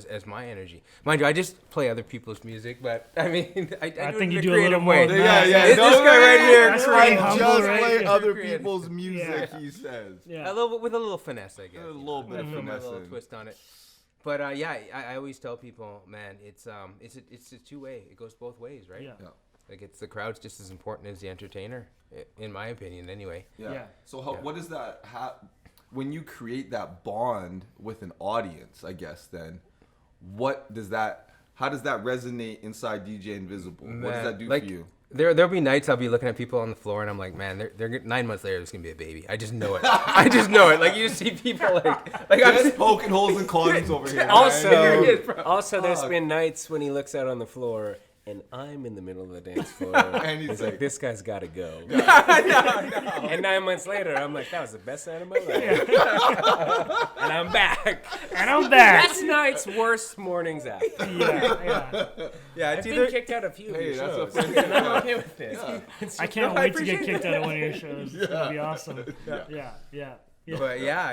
as my energy. Mind you, I just play other people's music, but I mean, I do it think in you a do a little creative more way. than Yeah, that. yeah. This guy right here, That's I pretty humble, just right? play Yeah. other Creative. people's music, he says. Yeah. with a little finesse, I guess. A little bit of Put my little finesse. twist on it. But yeah, I always tell people, man, it's a two-way. It goes both ways, right? Yeah. Yeah. Like it's the crowd's just as important as the entertainer, in my opinion, anyway. Yeah. Yeah. So what does that when you create that bond with an audience, I guess then, how does that resonate inside DJ Invizible? What does that do like, for you? There'll be nights I'll be looking at people on the floor and I'm like, man, they're 9 months later there's gonna be a baby. I just know it. I just know it. Like you see people like I'm Just poking holes in condoms over here. Also, there's been nights when he looks out on the floor and I'm in the middle of the dance floor. And he's he's like, like, this guy's got to go. And 9 months later, I'm like, that was the best night of my life. And I'm back. And I'm back. That's night's worst mornings after. yeah, I've it's been kicked out of a few of Hey, your that's shows. a And I'm okay with this. I can't No, I wait to get appreciate kicked out of one of your shows. It's gonna be awesome. Yeah. But yeah,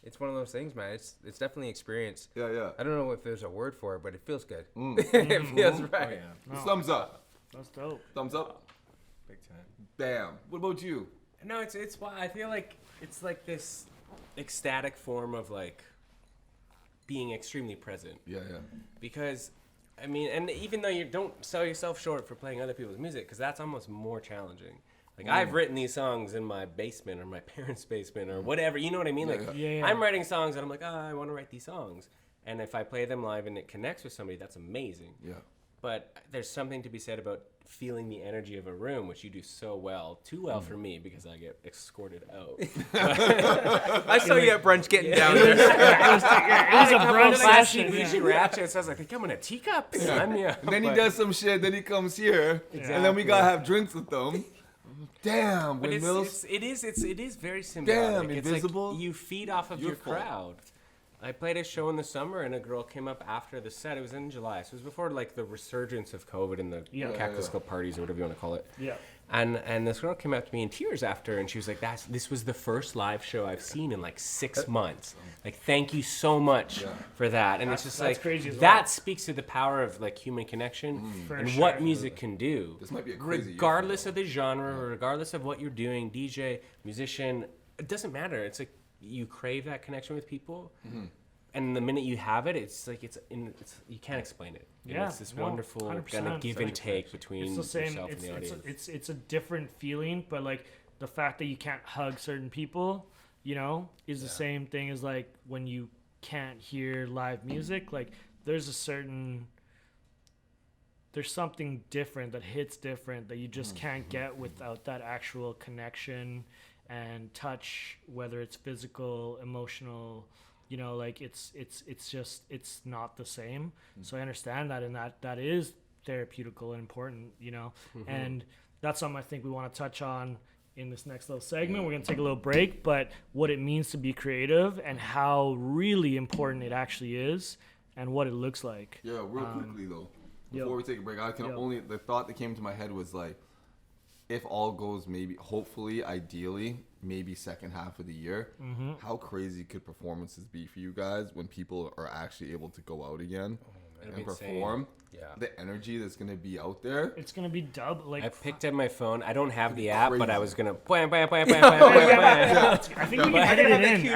it's one of those things, man. It's definitely experience. yeah. I don't know if there's a word for it, but it feels good. It feels right. Thumbs up. That's dope. Thumbs up. Big time. Bam. What about you? No, it's why I feel like it's like this ecstatic form of like being extremely present. Yeah. Because, I mean, and even though you don't sell yourself short for playing other people's music, because that's almost more challenging. Like I've written these songs in my basement or my parents' basement or whatever. You know what I mean? Like I'm writing songs and I'm like, I want to write these songs. And if I play them live and it connects with somebody, that's amazing. Yeah. But there's something to be said about feeling the energy of a room, which you do so well, too well for me because I get escorted out. I saw you at brunch getting down there. It was a brunch session. Easy ratchets. I was like, they come in a teacup. And then he does some shit. Then he comes here, and then we gotta have drinks with them. Damn, but Windmills. It is very symbiotic. Damn, it's Invisible. like you feed off of your crowd. I played a show in the summer, and a girl came up after the set. It was in July, so it was before like the resurgence of COVID and the Cactus Club parties or whatever you want to call it. Yeah. And this girl came up to me in tears after, and she was like, "This was the first live show I've seen in like 6 months. Like, thank you so much for that." And it's just like crazy that speaks to the power of like human connection and what music can do. This might be a crazy regardless of the genre, regardless of what you're doing, DJ, musician, it doesn't matter. It's like you crave that connection with people. And the minute you have it, it's like you can't explain it. It's this wonderful kind of give and take between yourself and the audience. It's a different feeling, but like the fact that you can't hug certain people, you know, is the same thing as like when you can't hear live music. Like there's something different that hits different that you just can't get without that actual connection and touch, whether it's physical, emotional. You know, like it's not the same. So I understand that, and that is therapeutical and important, you know. And that's something I think we want to touch on in this next little segment. We're going to take a little break, but what it means to be creative and how really important it actually is and what it looks like. Yeah, real quickly though, before we take a break, the thought that came to my head was like, if all goes maybe, hopefully, ideally, maybe second half of the year, how crazy could performances be for you guys when people are actually able to go out again and perform? Yeah. The energy that's going to be out there. It's going to be dub. Like I picked up my phone. I don't have the app, but I was going to I think we can edit it in.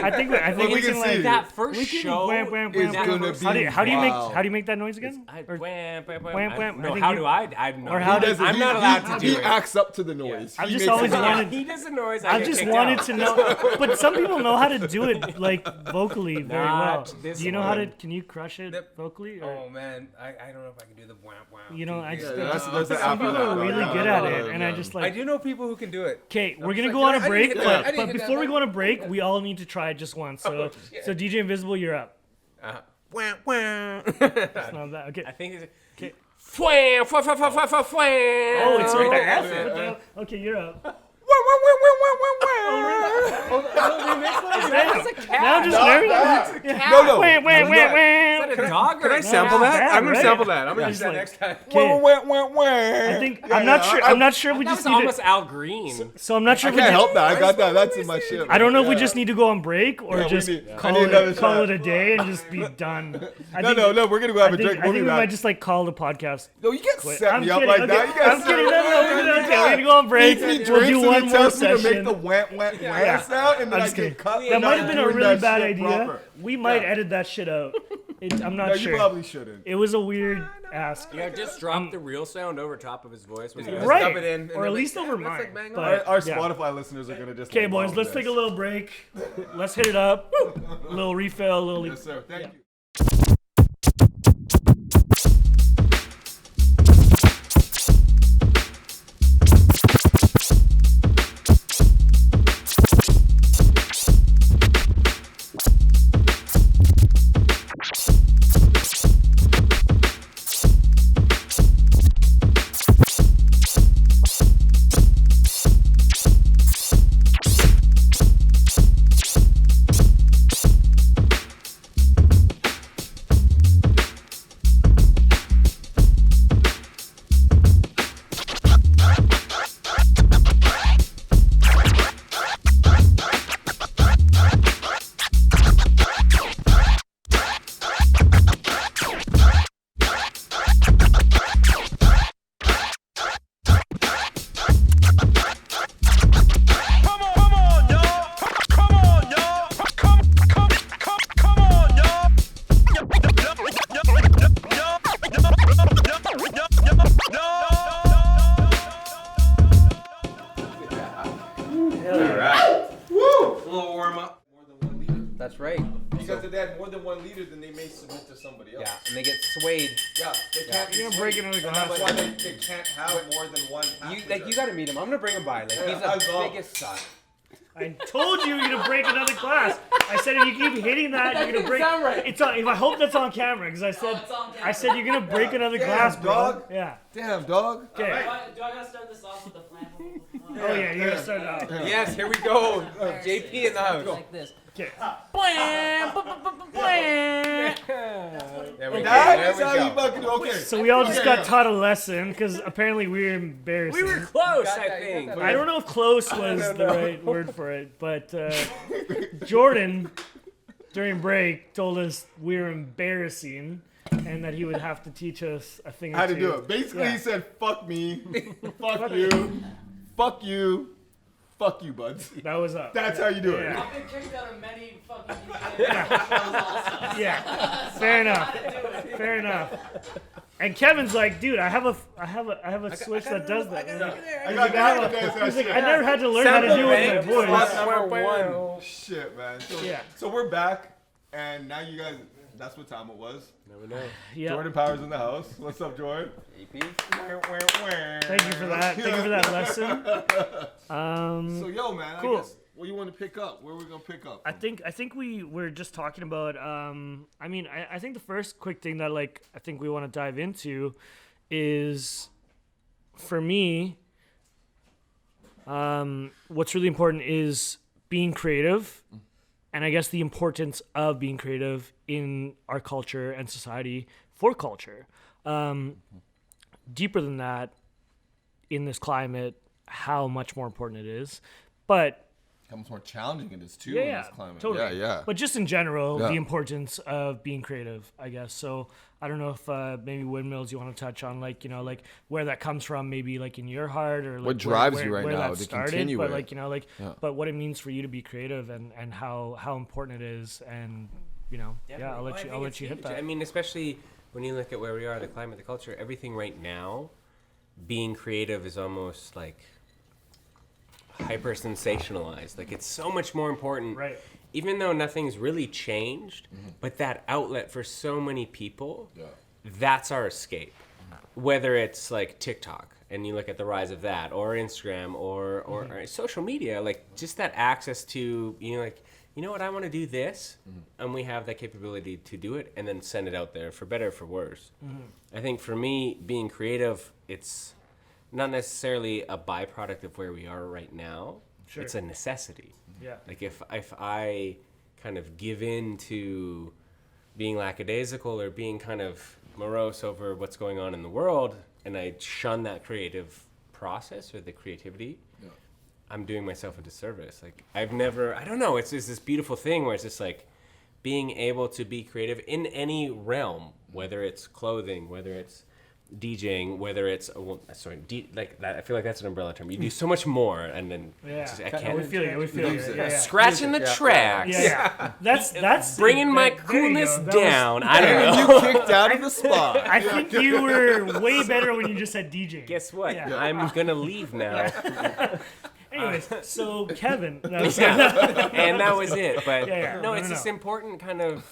I think we can like that first show is going to be how do you make that noise again? No, how do I? I'm not allowed to do it. He acts up to the noise. I've just always wanted. He does the noise. I just wanted to know, but some people know how to do it like vocally very well. Do you know how to? Can you crush it vocally? Oh man, I don't know if I can do the wow. You know, I just some people are really good at it, and I just like. I do know people who can do it. Okay, we're gonna go on a break, but before we go on a break, we all need to try it just once. So DJ Invizible, you're up. It's not that. Okay. I think it's okay. Oh, it's like that. Okay, you're up. Now I'm just nervous. No. Is that a dog? Can I sample that? I'm gonna sample that. I'm gonna use that next time. I think I'm not sure. We just need almost Al Green. So I'm not sure. I can't help that. I got that. That's in my shit. I don't know if we just need to go on break or just call it a day and just be done. No. We're gonna go have a drink. I think we might just like call the podcast. No, you can't set me up like that. I'm kidding. No. Okay, we're gonna go on break. We'll do one more session. Make the wham sound and then I get cut. That might have been a really bad idea. We might edit that shit out. I'm not sure. You probably shouldn't. It was a weird ask. Yeah, just drop the real sound over top of his voice. Right. Or at least over mine. Our Spotify listeners are going to just... Okay, boys, let's take a little break. Let's hit it up. A little refill, a little... Yes, sir. Thank you. All right. Woo! A little warm up. More than 1 liter. That's right. Because if they had more than 1 liter, then they may submit to somebody else. Yeah, and they get swayed. Yeah, they can't. You're gonna break another glass. That's why they can't have more than one. You got to meet him. I'm gonna bring him by. Like he's the biggest son. I told you you're gonna break another glass. I said if you keep hitting that, you're gonna break. Sound right. It's on. I hope that's on camera because I said you're gonna break another glass, bro. dog. Yeah. Damn, dog. Okay. Do I gotta start this off with the flammable? Oh yeah, you gotta start it off. Yes, here we go. JP in the house. Like this. Okay. There we go. That's There how we you go. fucking do. Okay. So we all just got taught a lesson because apparently we were embarrassing. We were close, Got I that, think. got that. I don't know if close was the right word for it, but Jordan, during break, told us we were embarrassing and that he would have to teach us a thing or two. How to do it. Basically, Yeah. he said, "Fuck me, fuck you, fuck you, fuck you, buds." That was up. That's how you do it. Yeah. I've been kicked out of many fucking shows also. Yeah, fair enough. Fair enough. And Kevin's like, dude, I have a switch that does that. I got that. He's like, I never had to learn how to do it with my voice. Number one. Shit, man. So, Yeah. so we're back, and now you guys. That's what time it was. Never know. Yeah. Jordan Powers in the house. What's up, Jordan? AP. Thank you for that. Thank you for that lesson. So yo, man, Cool. I guess what you want to pick up? Where are we gonna pick up? I think we were just talking about. I mean, I think the first quick thing that I think we want to dive into is, for me, what's really important is being creative, and I guess the importance of being creative in our culture and society for culture. Deeper than that, in this climate, how much more important it is, but. How much more challenging it is too Yeah, in yeah, this climate. totally. Yeah. But just in general, Yeah. the importance of being creative, I guess. So I don't know if maybe Windmills you want to touch on, where that comes from, maybe in your heart, or What drives where, you right where now that to started, continue but it. but what it means for you to be creative and how important it is, and I'll let you hit that. I mean, especially when you look at where we are, the climate, the culture, everything right now, being creative is almost hyper sensationalized. It's so much more important. Right. Even though nothing's really changed, but that outlet for so many people, that's our escape. Whether it's TikTok, and you look at the rise of that, or Instagram, or social media, just that access to, you know what, I want to do this, and we have that capability to do it, and then send it out there, for better or for worse. I think for me, being creative, it's not necessarily a byproduct of where we are right now. Sure. It's a necessity. Yeah. If I kind of give in to being lackadaisical or being kind of morose over what's going on in the world, and I shun that creative process or the creativity, I'm doing myself a disservice. I don't know, it's just this beautiful thing where it's just being able to be creative in any realm, whether it's clothing, whether it's DJing, whether it's that. I feel like that's an umbrella term. You do so much more, and then I can't. We feel you. Yeah. Scratching the tracks. Yeah. That's Bringing my there you coolness go. That down. I don't know. You kicked out of the spot. I think you were way better when you just said DJ. Guess what? Yeah. I'm gonna leave now. Anyways, so Kevin. And that was it. But no, it's this important kind of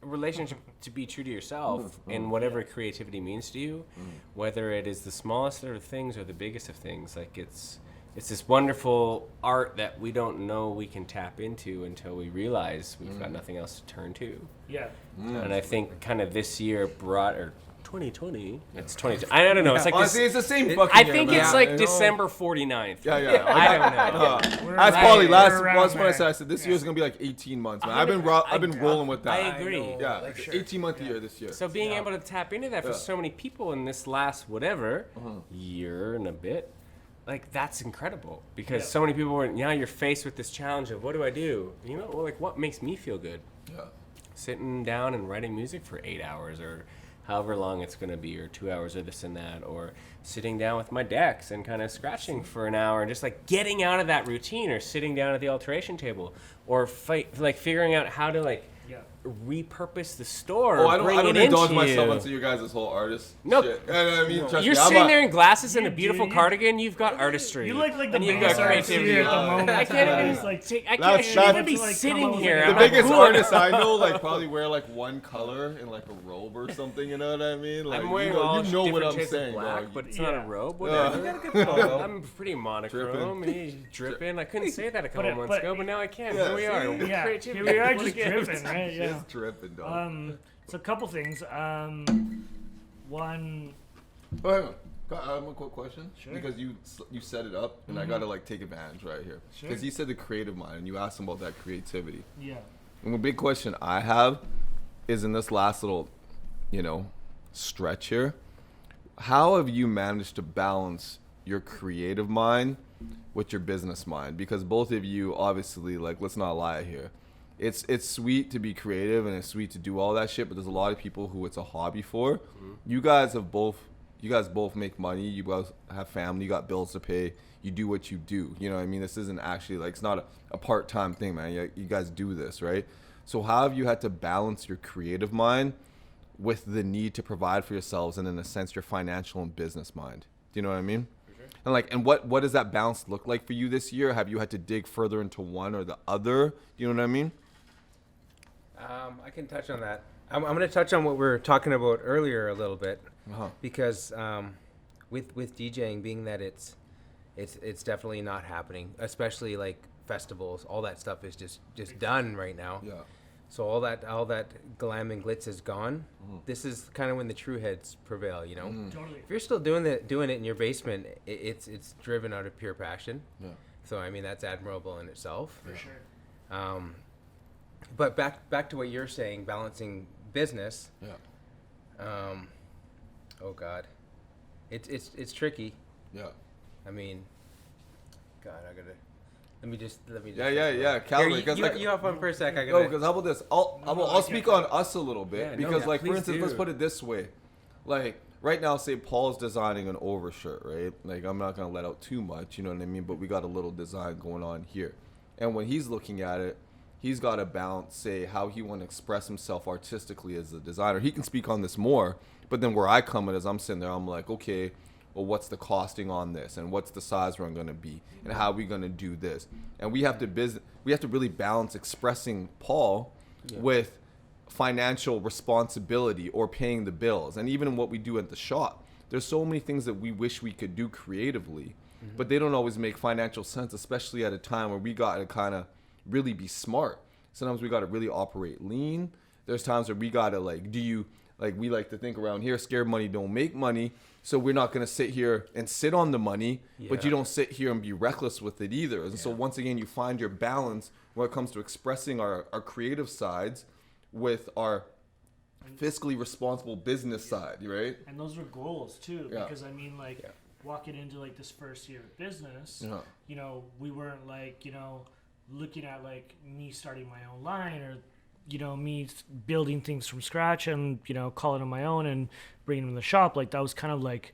relationship to be true to yourself in whatever creativity means to you, whether it is the smallest of things or the biggest of things. It's this wonderful art that we don't know we can tap into until we realize we've got nothing else to turn to. Yeah. And I think kind of this year brought, or 2020, it's 2020. I don't know. It's Honestly, it's the same fucking I year, think man. it's December 49th. Yeah. I don't know. As right Paulie there, last around once when I there. said, this year's gonna be 18 months, man. I've been rolling with that. I agree. Yeah, 18-month year this year. So being able to tap into that for so many people in this last year and a bit, that's incredible, because so many people were, now you're faced with this challenge of what do I do? What makes me feel good? Yeah. Sitting down and writing music for 8 hours or however long it's going to be, or 2 hours or this and that, or sitting down with my decks and kind of scratching for an hour and just getting out of that routine, or sitting down at the alteration table, or figuring out how to repurpose the store. Oh, or I bring don't it indulge into myself you. into you guys' whole artist Nope. shit. And I mean, trust You're me, I'm sitting not- there in glasses and a Yeah, beautiful dude, cardigan. You've got artistry. You look like the and you've biggest got artist creativity. here at the moment. I can't even It's like, take. I That's- can't that's- even be like, sitting come out with here. like The I'm biggest cool. artists I know, like, probably wear like one color in like a robe or something. You know what I mean? Like, I'm wearing you know, all you know what different I'm shades saying, of black, dog. but it's not a Yeah. robe. Yeah. Whatever. I'm pretty monochrome. Dripping. He's dripping. I couldn't say that a couple months but- ago, but now I can. Yeah, Here we are. see? Yeah, Creativity. here we are What a just gift. dripping, right? Yeah. Just dripping, dog. So a couple things. One, Oh, hang on. I have a quick question. Sure. Because you set it up, and I gotta like take advantage right here. Sure. Because you said the creative mind, and you asked him about that creativity. yeah. And the big question I have is in this last little, stretch here, how have you managed to balance your creative mind with your business mind? Because both of you, obviously, like, let's not lie here. It's sweet to be creative and it's sweet to do all that shit, but there's a lot of people who it's a hobby for. Mm-hmm. You guys both make money. You guys have family. You got bills to pay. You do what you do. You know what I mean? This isn't actually like, it's not a part-time thing, man. You guys do this, right? So how have you had to balance your creative mind with the need to provide for yourselves and in a sense your financial and business mind? Do you know what I mean? For sure. And what does that balance look like for you this year? Have you had to dig further into one or the other? Do you know what I mean? I can touch on that. I'm going to touch on what we were talking about earlier a little bit, because with DJing, being that it's definitely not happening, especially like festivals, all that stuff is just done right now. Yeah. So all that glam and glitz is gone. This is kind of when the true heads prevail, you know. Totally. If you're still doing it in your basement, it's driven out of pure passion. Yeah. So I mean that's admirable in itself. For sure. But back to what you're saying, balancing business. Yeah. Oh God, it's tricky. Yeah. I mean, God, let me just. Yeah. Calvin, Here, because you hop on for a sec. no, because how about this? I'll speak on us a little bit because, like, for please instance, do. let's put it this way. Like, right now, say Paul's designing an overshirt, right? Like, I'm not gonna let out too much, you know what I mean? But we got a little design going on here, and when he's looking at it, he's got to balance, say, how he want to express himself artistically as a designer. He can speak on this more, but then where I come in is I'm sitting there, I'm like, okay, well, what's the costing on this, and what's the size run going to be, and how are we going to do this? And we have to really balance expressing Paul with financial responsibility or paying the bills. And even in what we do at the shop, there's so many things that we wish we could do creatively, but they don't always make financial sense, especially at a time where we got to kind of really be smart. Sometimes we got to really operate lean. There's times where we got to we like to think around here, scared money don't make money. So we're not going to sit here and sit on the money, but you don't sit here and be reckless with it either. And so once again, you find your balance when it comes to expressing our creative sides with our fiscally responsible business side, right? And those were goals too, Yeah. because I mean, like, walking into like this first year of business, you know, we weren't like, you know, looking at like me starting my own line or, you know, me building things from scratch and, you know, calling them my own and bringing them in the shop. Like, that was kind of like,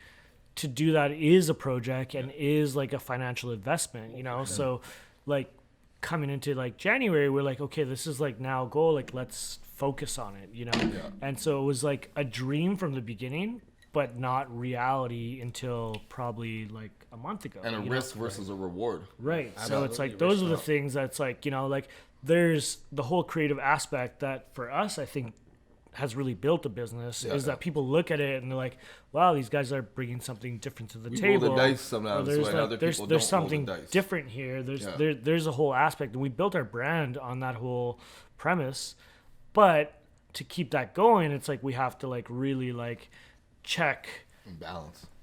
to do that is a project and is like a financial investment, you know? So like coming into like January, we're like, okay, this is like now a goal, like let's focus on it, you know? And so it was like a dream from the beginning, but not reality until probably like a month ago. And a risk versus a reward. Right. So it's like, those are the things that's like, you know, like there's the whole creative aspect that for us, I think has really built a business is that people look at it and they're like, wow, these guys are bringing something different to the table. Roll the dice sometimes. There's, when like, other there's, people there's don't roll the something dice. different here. There's a whole aspect, and we built our brand on that whole premise. But to keep that going, it's like we have to like really like check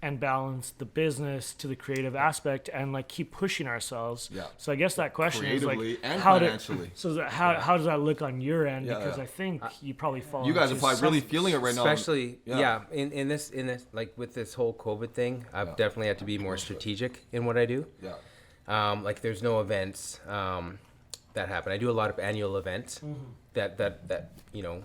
and balance the business to the creative aspect and like keep pushing ourselves. Yeah. So I guess that question is like and how financially. how does that look on your end? Yeah, because I think you probably fall. You guys are into probably really feeling it right now. Especially, in this like with this whole COVID thing, I've definitely had to be more strategic in what I do. Yeah. Like there's no events that happen. I do a lot of annual events that you know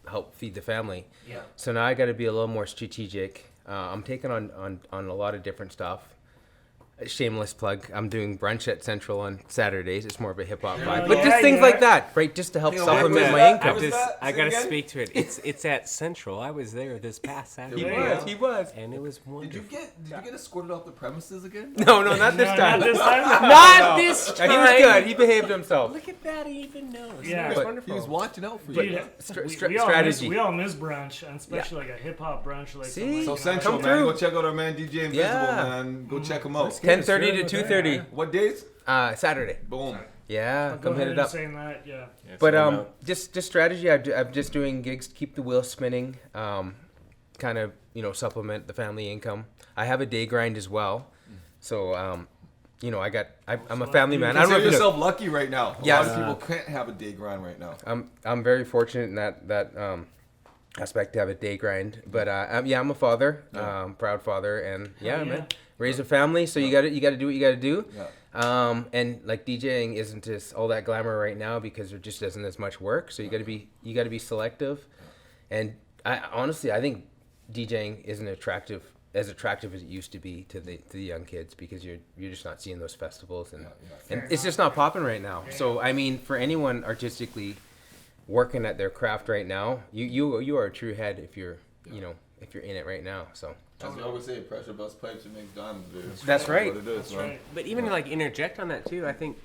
help feed the family. Yeah. So now I got to be a little more strategic. I'm taking on a lot of different stuff. shameless plug. I'm doing brunch at Central on Saturdays. It's more of a hip hop vibe, but just things like that, right? Just to help supplement my income. I gotta speak to it. It's at Central. I was there this past Saturday. He was. And it was wonderful. Did you get escorted off the premises again? No, not this time. Not this time. Not this time. He was good. He behaved himself. Look at that. He even knows. Yeah. It's But wonderful. He was watching out for you. Dude, Strategy. we all miss brunch, and especially like a hip hop brunch. Like See? So something like, Central, Come man. through. Go check out our man DJ Invizible, man. Go check him out. 10:30 to 2:30. What days? Saturday. Boom. Yeah, Go come hit ahead it up. saying that, yeah. But just strategy. I'm just doing gigs to keep the wheels spinning. Kind of supplement the family income. I have a day grind as well, so I'm a family man. I don't know Consider if yourself lucky right now. A Yes. lot of people can't have a day grind right now. I'm very fortunate in that aspect to have a day grind. But I'm a father, proud father, and man, raise a family. So you got to do what you got to do. Yeah. And like DJing isn't just all that glamour right now because there just isn't as much work. So you got to be selective. And I think DJing isn't as attractive as it used to be to the young kids because you're just not seeing those festivals and it's just not popping right now. So I mean, for anyone artistically working at their craft right now, you are a true head if you're if you're in it right now. So As we always say, pressure bust pipes and makes diamonds, dude. That's right. What it is, man. But even to interject on that too, I think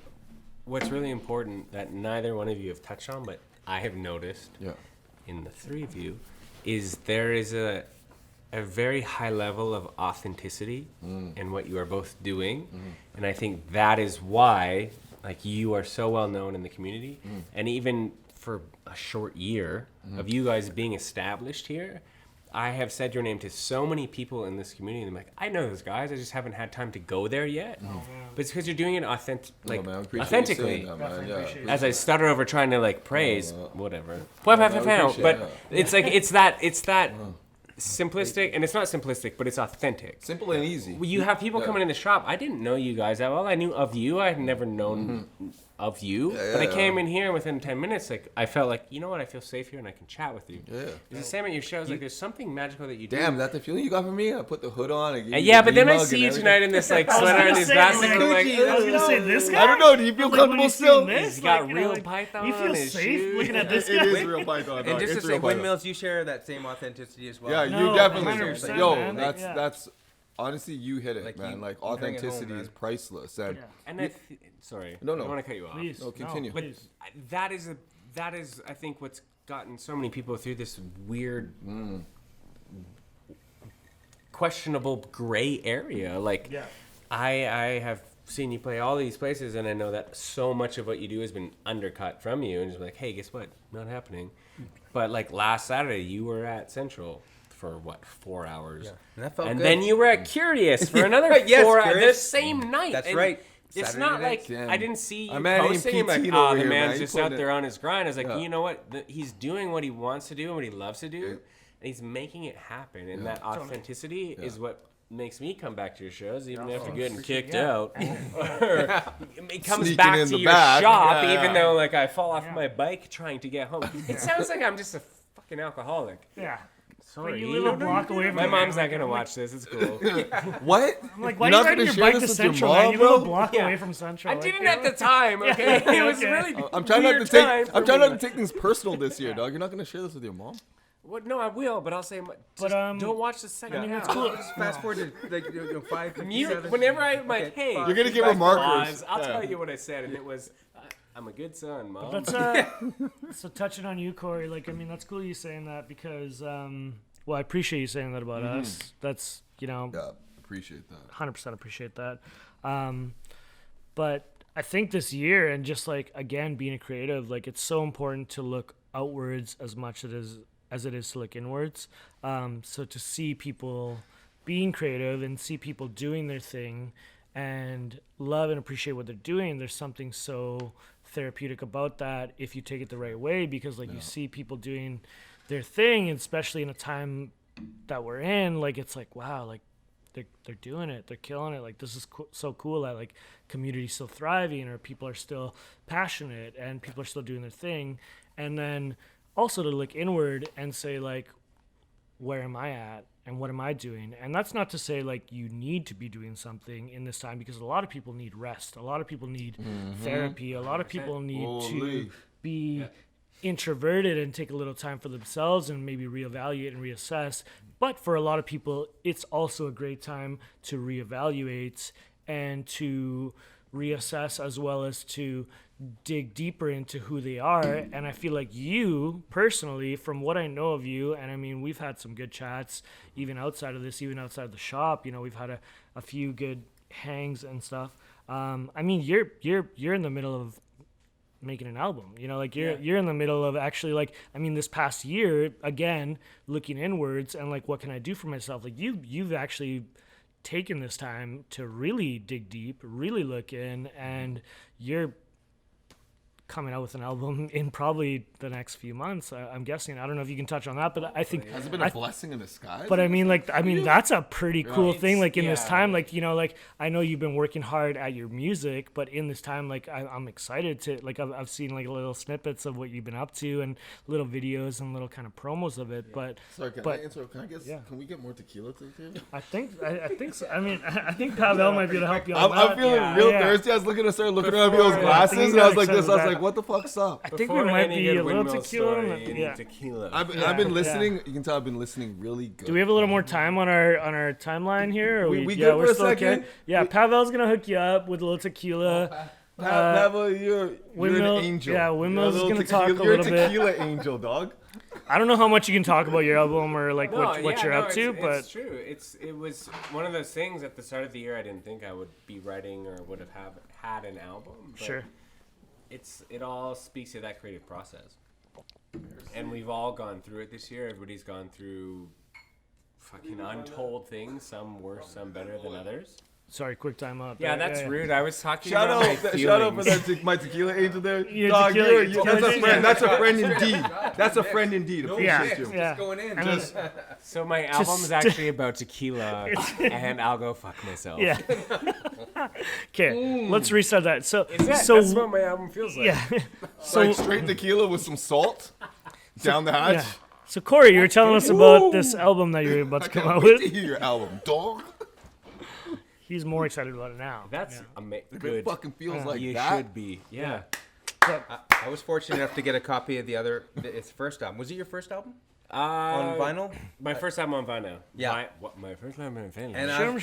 what's really important that neither one of you have touched on, but I have noticed in the three of you, is there is a very high level of authenticity in what you are both doing. And I think that is why you are so well known in the community. And even for a short year of you guys being established here, I have said your name to so many people in this community, and I'm like, I know those guys, I just haven't had time to go there yet. But it's because you're doing it authentically. As I stutter over trying to praise, whatever. But it's that simplistic, and it's not simplistic, but it's authentic. Simple and easy. You have people coming in the shop. I didn't know you guys that well. I knew of you. I had never known of you. But I came in here within 10 minutes. I felt like, you know what? I feel safe here and I can chat with you. Yeah. It's the same at your shows. There's something magical that you do. Damn, that the feeling you got from me? I put the hood on. And but then I see you tonight in this sweater and these glasses. And I'm like, I was gonna say this guy. I don't know. Do you feel comfortable still? He's got real python. You feel on his safe shoes. looking at this guy. It is real python. and just to It's say, real python. Windmills, you share that same authenticity as well. Yeah, No, you definitely. 100%, Yo, man. that's honestly, you hit it, man. you bring it Authenticity home, is man. priceless. And And sorry, No. I don't want to cut you off. Please, No, continue. But that is I think what's gotten so many people through this weird, questionable gray area. I have seen you play all these places, and I know that so much of what you do has been undercut from you, and just hey, guess what? Not happening. But last Saturday, you were at Central for 4 hours, And that felt and good. then you were at Curious for another Yes, 4 hours the Curious. same night. That's And right. It's Saturday not night. Damn. I didn't see you A man named posting. I'm PT the over here, man's man. just You out putting there it- on his grind. I was like, you know what? He's doing what he wants to do and what he loves to do, and he's making it happen. And that authenticity is what makes me come back to your shows, even after getting kicked out. It comes Sneaking back in to the your back. shop, Yeah. even though I fall off my bike trying to get home. It sounds like I'm just a fucking alcoholic. Yeah. Sorry, You live a block away from my the- mom's not gonna watch this. It's cool. what? I'm like, why You're are you not riding gonna your share bike this to with your Central, mom, man? You live bro? a block Yeah. away from Central. I didn't at the time. Okay, it was really. I'm trying not to weird take. time I'm for trying me. not to take things personal this year, dog. You're not gonna share this with your mom. What? No, I will, but I'll say. Just don't watch the second. I mean, half. it's cool. Just fast forward to 5. Mute. Whenever I'm like, Okay, hey, fine. You're gonna give guys her markers. pause, I'll Yeah. tell you what I said, and it was, I'm a good son, Mom. That's so touching on you, Corey. That's cool you saying that because I appreciate you saying that about us. That's Yeah, appreciate that. 100% appreciate that. But I think this year and just again being a creative, it's so important to look outwards as much as it is to look inwards. So to see people being creative and see people doing their thing and love and appreciate what they're doing, there's something so therapeutic about that if you take it the right way, because you see people doing their thing, and especially in a time that we're in, it's wow, they're doing it, they're killing it, this is so cool that community's still thriving, or people are still passionate and people are still doing their thing. And then also to look inward and say where am I at, and what am I doing? And that's not to say like you need to be doing something in this time, because a lot of people need rest. A lot of people need therapy. A lot of people need to be introverted and take a little time for themselves and maybe reevaluate and reassess. But for a lot of people, it's also a great time to reevaluate and to reassess, as well as to dig deeper into who they are. And I feel like you personally, from what I know of you, and I mean, we've had some good chats even outside of this, even outside the shop, you know, we've had a few good hangs and stuff. I mean, you're in the middle of making an album, you know, like you're in the middle of actually, like, I mean, this past year, again, looking inwards and like, what can I do for myself? Like you've actually taken this time to really dig deep, really look in, and you're coming out with an album in probably the next few months, I'm guessing. I don't know if you can touch on that, but I think has it been a blessing in disguise? But I mean, like, that's a pretty cool thing. Like in this time, like, you know, like I know you've been working hard at your music, but in this time, like I'm excited to, like, I've seen like little snippets of what you've been up to and little videos and little kind of promos of it. But sorry, can we get more tequila to the table? I think so. I mean, I think Pavel might be able to help you on that. I'm feeling real thirsty. I was looking at people's glasses, and I was like this. I was like, what the fuck's up? I think we might be a little tequila. Tequila. I've been listening. You can tell I've been listening really good. Do we have a little more time on our timeline here? Or we good for a second? Okay? Yeah, Pavel's gonna hook you up with a little tequila. Pavel, you're an angel. Yeah, Windmills is gonna talk a little bit. You're a tequila angel, dog. I don't know how much you can talk about your album or like what you're up to, but it's true. It was one of those things at the start of the year I didn't think I would be writing or would have had an album. But sure. It all speaks to that creative process. And we've all gone through it this year. Everybody's gone through fucking untold things, some worse, some better than others. Sorry, quick time up. Yeah, that's rude. I was talking shout about my feelings. Shout out for my tequila angel there. Dog, tequila, that's a friend. That's a friend indeed. That's a friend indeed. Yeah. Just going in. So my album is actually about tequila, and I'll go fuck myself. Yeah. Okay, let's restart that. So that's what my album feels like. Yeah. So like straight tequila with some salt down the hatch. Yeah. So Corey, you were telling us about this album that you're about to come out with. To hear your album, dog. He's more excited about it now. That's It good. fucking feels like You that. should be. Yeah. I was fortunate enough to get a copy of its first album. Was it your first album? On vinyl? My first album on vinyl. Yeah. My first album on vinyl. And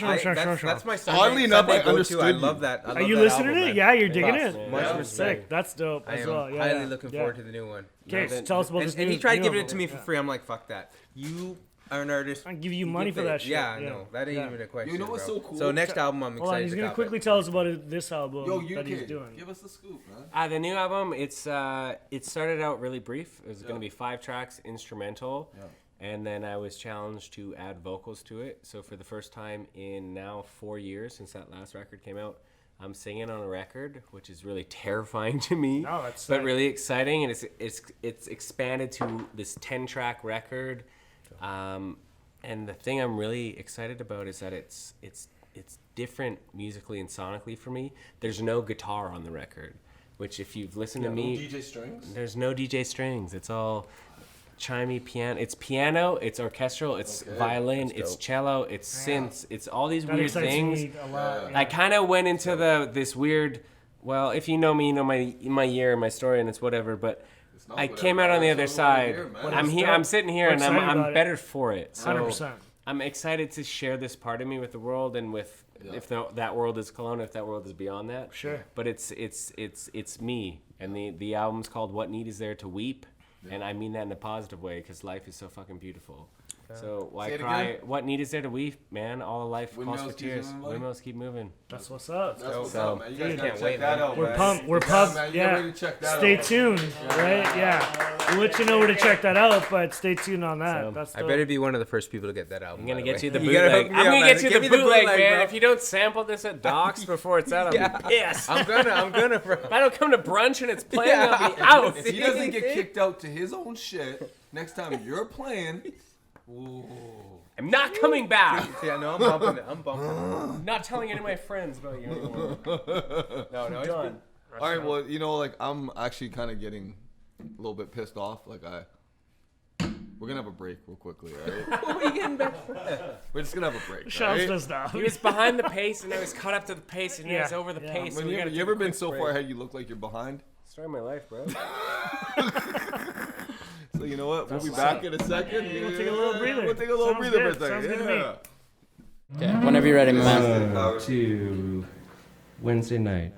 Sure. that's my Oddly enough, I go-to. understood I you. love that. Are you listening to it? Yeah, you're digging it. Yeah. Much Yeah. respect. Sick. That's dope I as am well. Yeah, highly looking forward to the new one. Okay, so tell us about this. And he tried new giving it album. to me for free. I'm like, fuck that. You are an artist. I'll give you money for that shit. Yeah, no, that ain't even a question. You know what's bro. so cool? So next album, I'm Hold on, excited he's to gonna cop quickly it. tell us about this album that he's doing. Give us the scoop, man. The new album, it started out really brief. It was going to be 5 tracks, instrumental. Yeah. And then I was challenged to add vocals to it. So for the first time in now 4 years since that last record came out, I'm singing on a record, which is really terrifying to me, but really exciting. And it's expanded to this 10-track record. And the thing I'm really excited about is that it's different musically and sonically for me. There's no guitar on the record, which if you've listened to me, No DJ strings. there's no DJ strings. It's all chimey piano. It's piano. It's orchestral. It's violin. It's cello. It's synths. It's all these That weird excites things. me a lot. I kind of went into this weird. Well, if you know me, you know my year, my story, and it's whatever. But I came out on the other side. I'm here. I'm sitting here, and I'm better for it. So 100%. I'm excited to share this part of me with the world, and with if that world is Kelowna, if that world is beyond that. Sure. But it's me, and the album's called "What Need Is There to Weep," and I mean that in a positive way because life is so fucking beautiful. So why cry? Again? What need is there to weep, man? All of life calls Windmills for tears. keep moving, Windmills keep moving. That's what's up. That's what's So- up, man. You guys Dude, gotta can't check wait, that man. out, We're man. pumped. We're Yeah, pumped. man, you Yeah. get ready to check that Stay out. tuned, right? Yeah. We'll let you know where to check that out, but stay tuned on that. So, That's I dope. better be one of the first people to get that album. I'm gonna by get the you way. the You gotta bootleg. hook me I'm up, gonna man. get you Give the me bootleg, man. bro. If you don't sample this at Docs before it's out, I'll be pissed. I'm gonna, bro. If I don't come to brunch and it's playing, I'll be out. If he doesn't get kicked out to his own shit, next time you're playing, ooh. I'm not coming back. Yeah, no, I'm bumping it. I'm bumping it. I'm not telling any of my friends about you anymore. No, it's Done. All right, well, like I'm actually kind of getting a little bit pissed off. Like We're gonna have a break real quickly, all right? What are you getting back for? We're just gonna have a break. Sean's right? just now. He was behind the pace, and I was caught up to the pace, and he was over the pace. When and we gotta you take ever a been quick so break. far ahead you look like you're behind? Story of my life, bro. So you know what? We'll be back in a second. We'll take a little breather. We'll take a little Sounds breather good. for a Sounds second. good to me. Yeah. Okay, whenever you're ready, my man. To Wednesday night.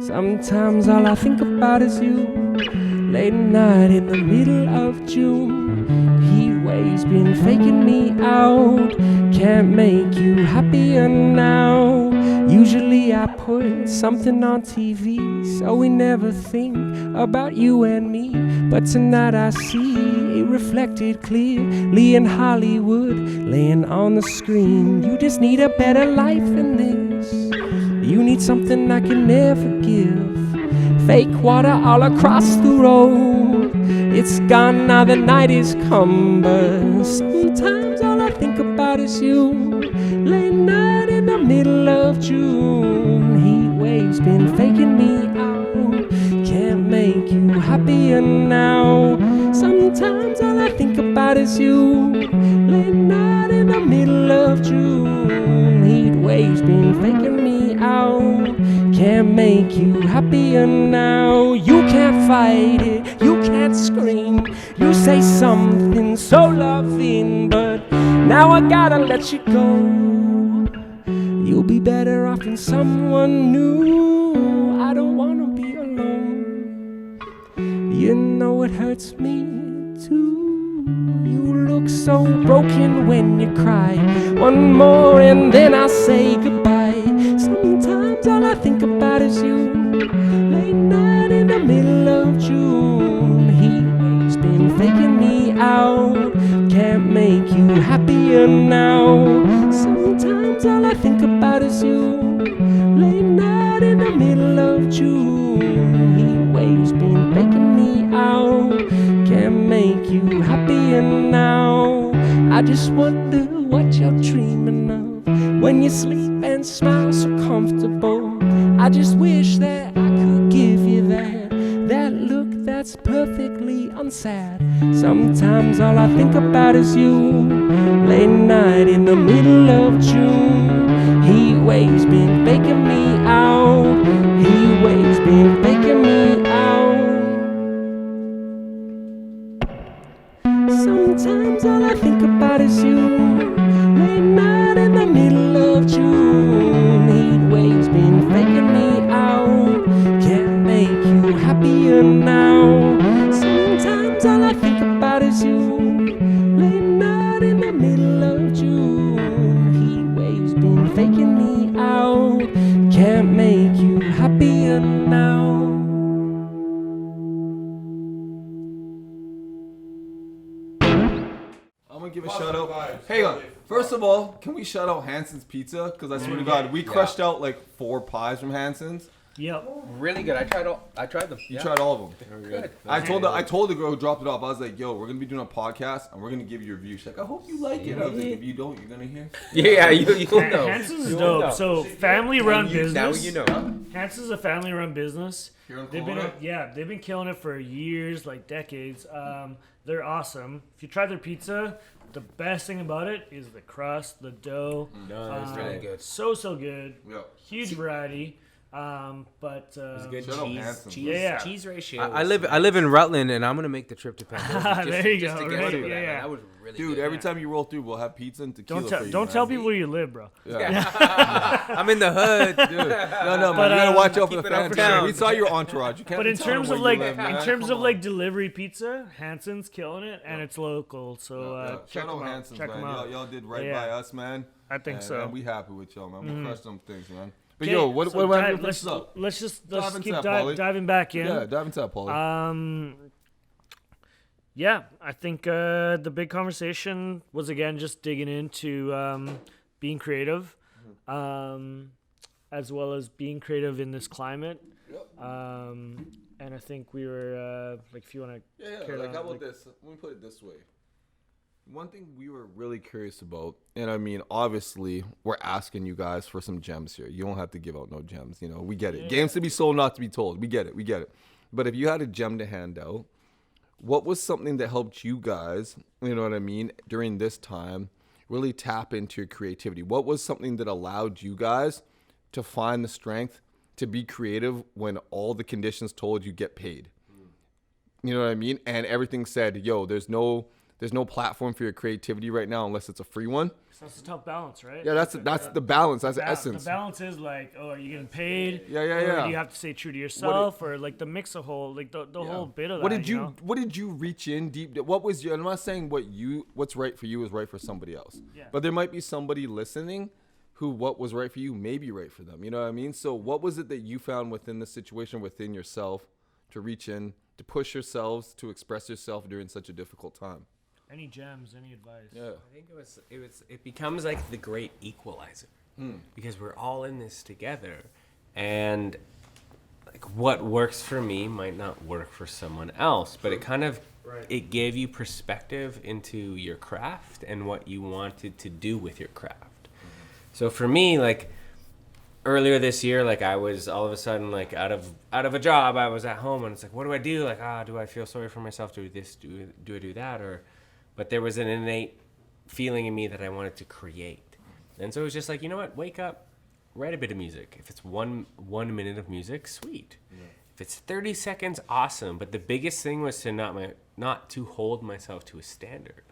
Sometimes all I think about is you. Late night in the middle of June. Heat waves been faking me out. Can't make you happier now. Usually I put something on TV, so we never think about you and me. But tonight I see it reflected clearly in Hollywood, laying on the screen. You just need a better life than this. You need something I can never give. Fake water all across the road. It's gone now, the night is come, but sometimes all I think about is you. Late night in the middle of June. Heat waves been faking me out. Can't make you happier now. Sometimes all I think about is you. Late night in the middle of June. Heat waves been faking me out. Can't make you happier now. You can't fight it, you can't scream. You say something so loving, but now I gotta let you go. You'll be better off in someone new. I don't wanna be alone. You know it hurts me too. You look so broken when you cry. One more and then I'll say goodbye. Sometimes all I think about is you. Late night in the middle of June. Heat waves been faking me out. Can't make you happier now. Sometimes all I think about is you. Late night in the middle of June. Heat waves been faking me out. Can't make you happier now. I just wonder what you're dreaming of when you sleep and smile so comfortable. I just wish that I could give you that look that's perfectly unsad. Sometimes all I think about is you. Late night in the middle of June. Heat waves been faking me out. Heat waves been faking me out. Sometimes all I think about is you. Late night in the middle of June. Heat waves been faking me out. Can't make you happier now. Sometimes all I think about is you. Late night in the middle of June. Heat waves been faking me out. Can't make you happier now. I'm gonna give a shout out. Hang on. First of all, can we shout out Hanson's Pizza? Because I swear to God, we crushed out like 4 pies from Hanson's. Yep. Really good. I tried them. You tried all of them. Good. I told the girl who dropped it off. I was like, "Yo, we're gonna be doing a podcast and we're gonna give you a review." She's like, "I hope you like it." I was like, "If you don't, you're gonna hear." Yeah, you'll know. Hanson's is You'll dope. know. So family-run Now business. you know. Hanson's is a family-run business. Here in They've been Kelowna? they've been killing it for years, like decades. They're awesome. If you try their pizza, the best thing about it is the crust, the dough. No, it's really good. So good. Yeah. Huge variety. But good Shout out cheese. Hanson. Yeah. Cheese ratio. I live in Rutland, and I'm gonna make the trip to Pandora. There you just go, to get right? some of that, Yeah, man. yeah. That was really Dude, good. every time you roll through, we'll have pizza and tequila for you. don't man. tell people where you live, bro. I'm in the hood, dude. No, man, But, you gotta watch out for keep the it out fans. for town. We saw your entourage. You can't But be in telling terms them of where like you live, man. Come on. delivery pizza, Hanson's killing it, and it's local. So check Shout out them out. Hanson's, Check man. them out. Y'all did right Yeah. by us, man. I think And- so. And we happy with y'all, man. We crushed some things, man. But Okay, yo, what so happened to let's, this up? let's just Dive into keep that, Paulie. diving back in. Yeah, dive into that, Paulie. Yeah, I think the big conversation was again just digging into being creative, as well as being creative in this climate. And I think we were like, if you want to, Yeah, like how about this? Let me put it this way. One thing we were really curious about, and I mean, obviously, we're asking you guys for some gems here. You don't have to give out no gems, you know. We get it. Games to be sold, not to be told. We get it. But if you had a gem to hand out, what was something that helped you guys, you know what I mean, during this time, really tap into your creativity? What was something that allowed you guys to find the strength to be creative when all the conditions told you get paid? You know what I mean? And everything said, yo, there's no platform for your creativity right now unless it's a free one. So that's a tough balance, right? Yeah, that's the balance. That's the essence. The balance is like, oh, are you getting paid? Yeah. Or do you have to stay true to yourself? Or like the mix of whole, like the whole bit of what that, did you What did you reach in deep? What was your? I'm not saying what's right for you is right for somebody else. Yeah. But there might be somebody listening who what was right for you may be right for them. You know what I mean? So what was it that you found within the situation, within yourself, to reach in, to push yourselves, to express yourself during such a difficult time? Any gems, any advice? Yeah. I think it becomes like the great equalizer because we're all in this together, and like what works for me might not work for someone else, but it kind of it gave you perspective into your craft and what you wanted to do with your craft. So for me, like earlier this year, like I was all of a sudden like out of a job. I was at home and it's like, what do I do? Like, do I feel sorry for myself? Do this? Do I do that? But there was an innate feeling in me that I wanted to create. And so it was just like, you know what? Wake up, write a bit of music. If it's one minute of music, sweet. Yeah. If it's 30 seconds, awesome. But the biggest thing was to not to hold myself to a standard.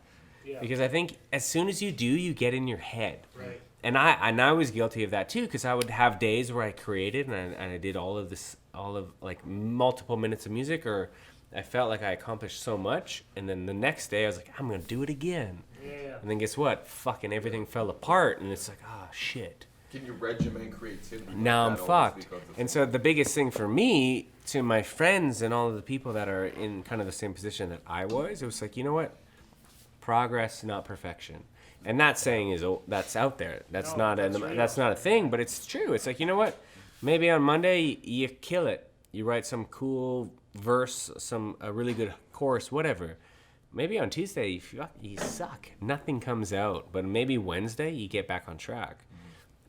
Yeah. Because I think as soon as you do, you get in your head. Right. And I was guilty of that too, because I would have days where I created and I did all of like multiple minutes of music, or I felt like I accomplished so much, and then the next day I was like, I'm gonna do it again. Yeah. And then guess what? Fucking everything fell apart, and it's like, shit. Can you regiment creativity? Now I'm fucked. And so the biggest thing for me, to my friends and all of the people that are in kind of the same position that I was, it was like, you know what? Progress, not perfection. And that saying that's out there. That's not a thing, but it's true. It's like, you know what? Maybe on Monday you kill it. You write some cool verse, a really good chorus, whatever. Maybe on Tuesday you suck. Nothing comes out. But maybe Wednesday you get back on track.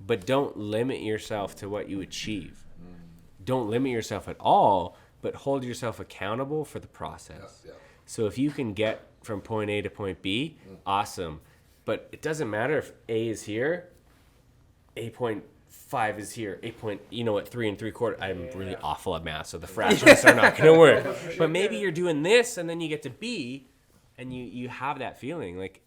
But don't limit yourself to what you achieve. Don't limit yourself at all, but hold yourself accountable for the process. Yeah. So if you can get from point A to point B, awesome. But it doesn't matter if A is here, A.5 is here, 3 3/4. I'm really awful at math, so the fractions are not going to work. But maybe you're doing this, and then you get to B, and you have that feeling like.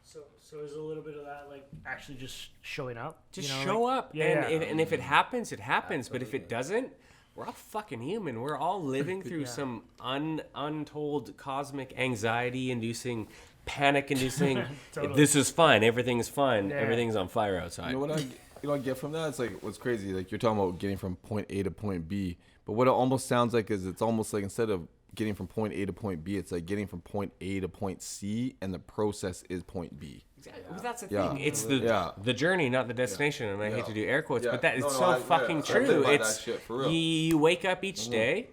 So is a little bit of that like actually just showing up? Just show up, and if it happens, it happens. But if it doesn't, we're all fucking human. We're all living through some untold cosmic anxiety-inducing. Panic-inducing. Totally. This is fun. Everything's fun. Yeah. Everything's on fire outside. You know what I get from that? It's like what's crazy. Like you're talking about getting from point A to point B, but what it almost sounds like is it's almost like instead of getting from point A to point B, it's like getting from point A to point C, and the process is point B. Exactly. Well, that's the thing. It's the journey, not the destination. And I hate to do air quotes, but it's fucking true. It's you wake up each day.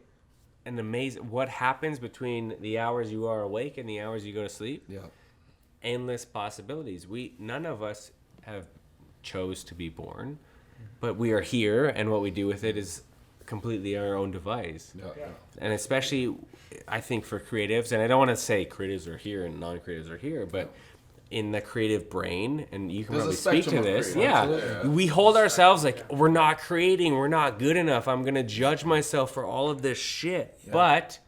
And amazing what happens between the hours you are awake and the hours you go to sleep. Yeah, endless possibilities. None of us have chose to be born, but we are here, and what we do with it is completely our own device. Yeah. And especially, I think for creatives, and I don't want to say creatives are here and non-creatives are here, but in the creative brain, and you can probably speak to this. We hold ourselves like we're not creating, we're not good enough. I'm gonna judge myself for all of this shit, but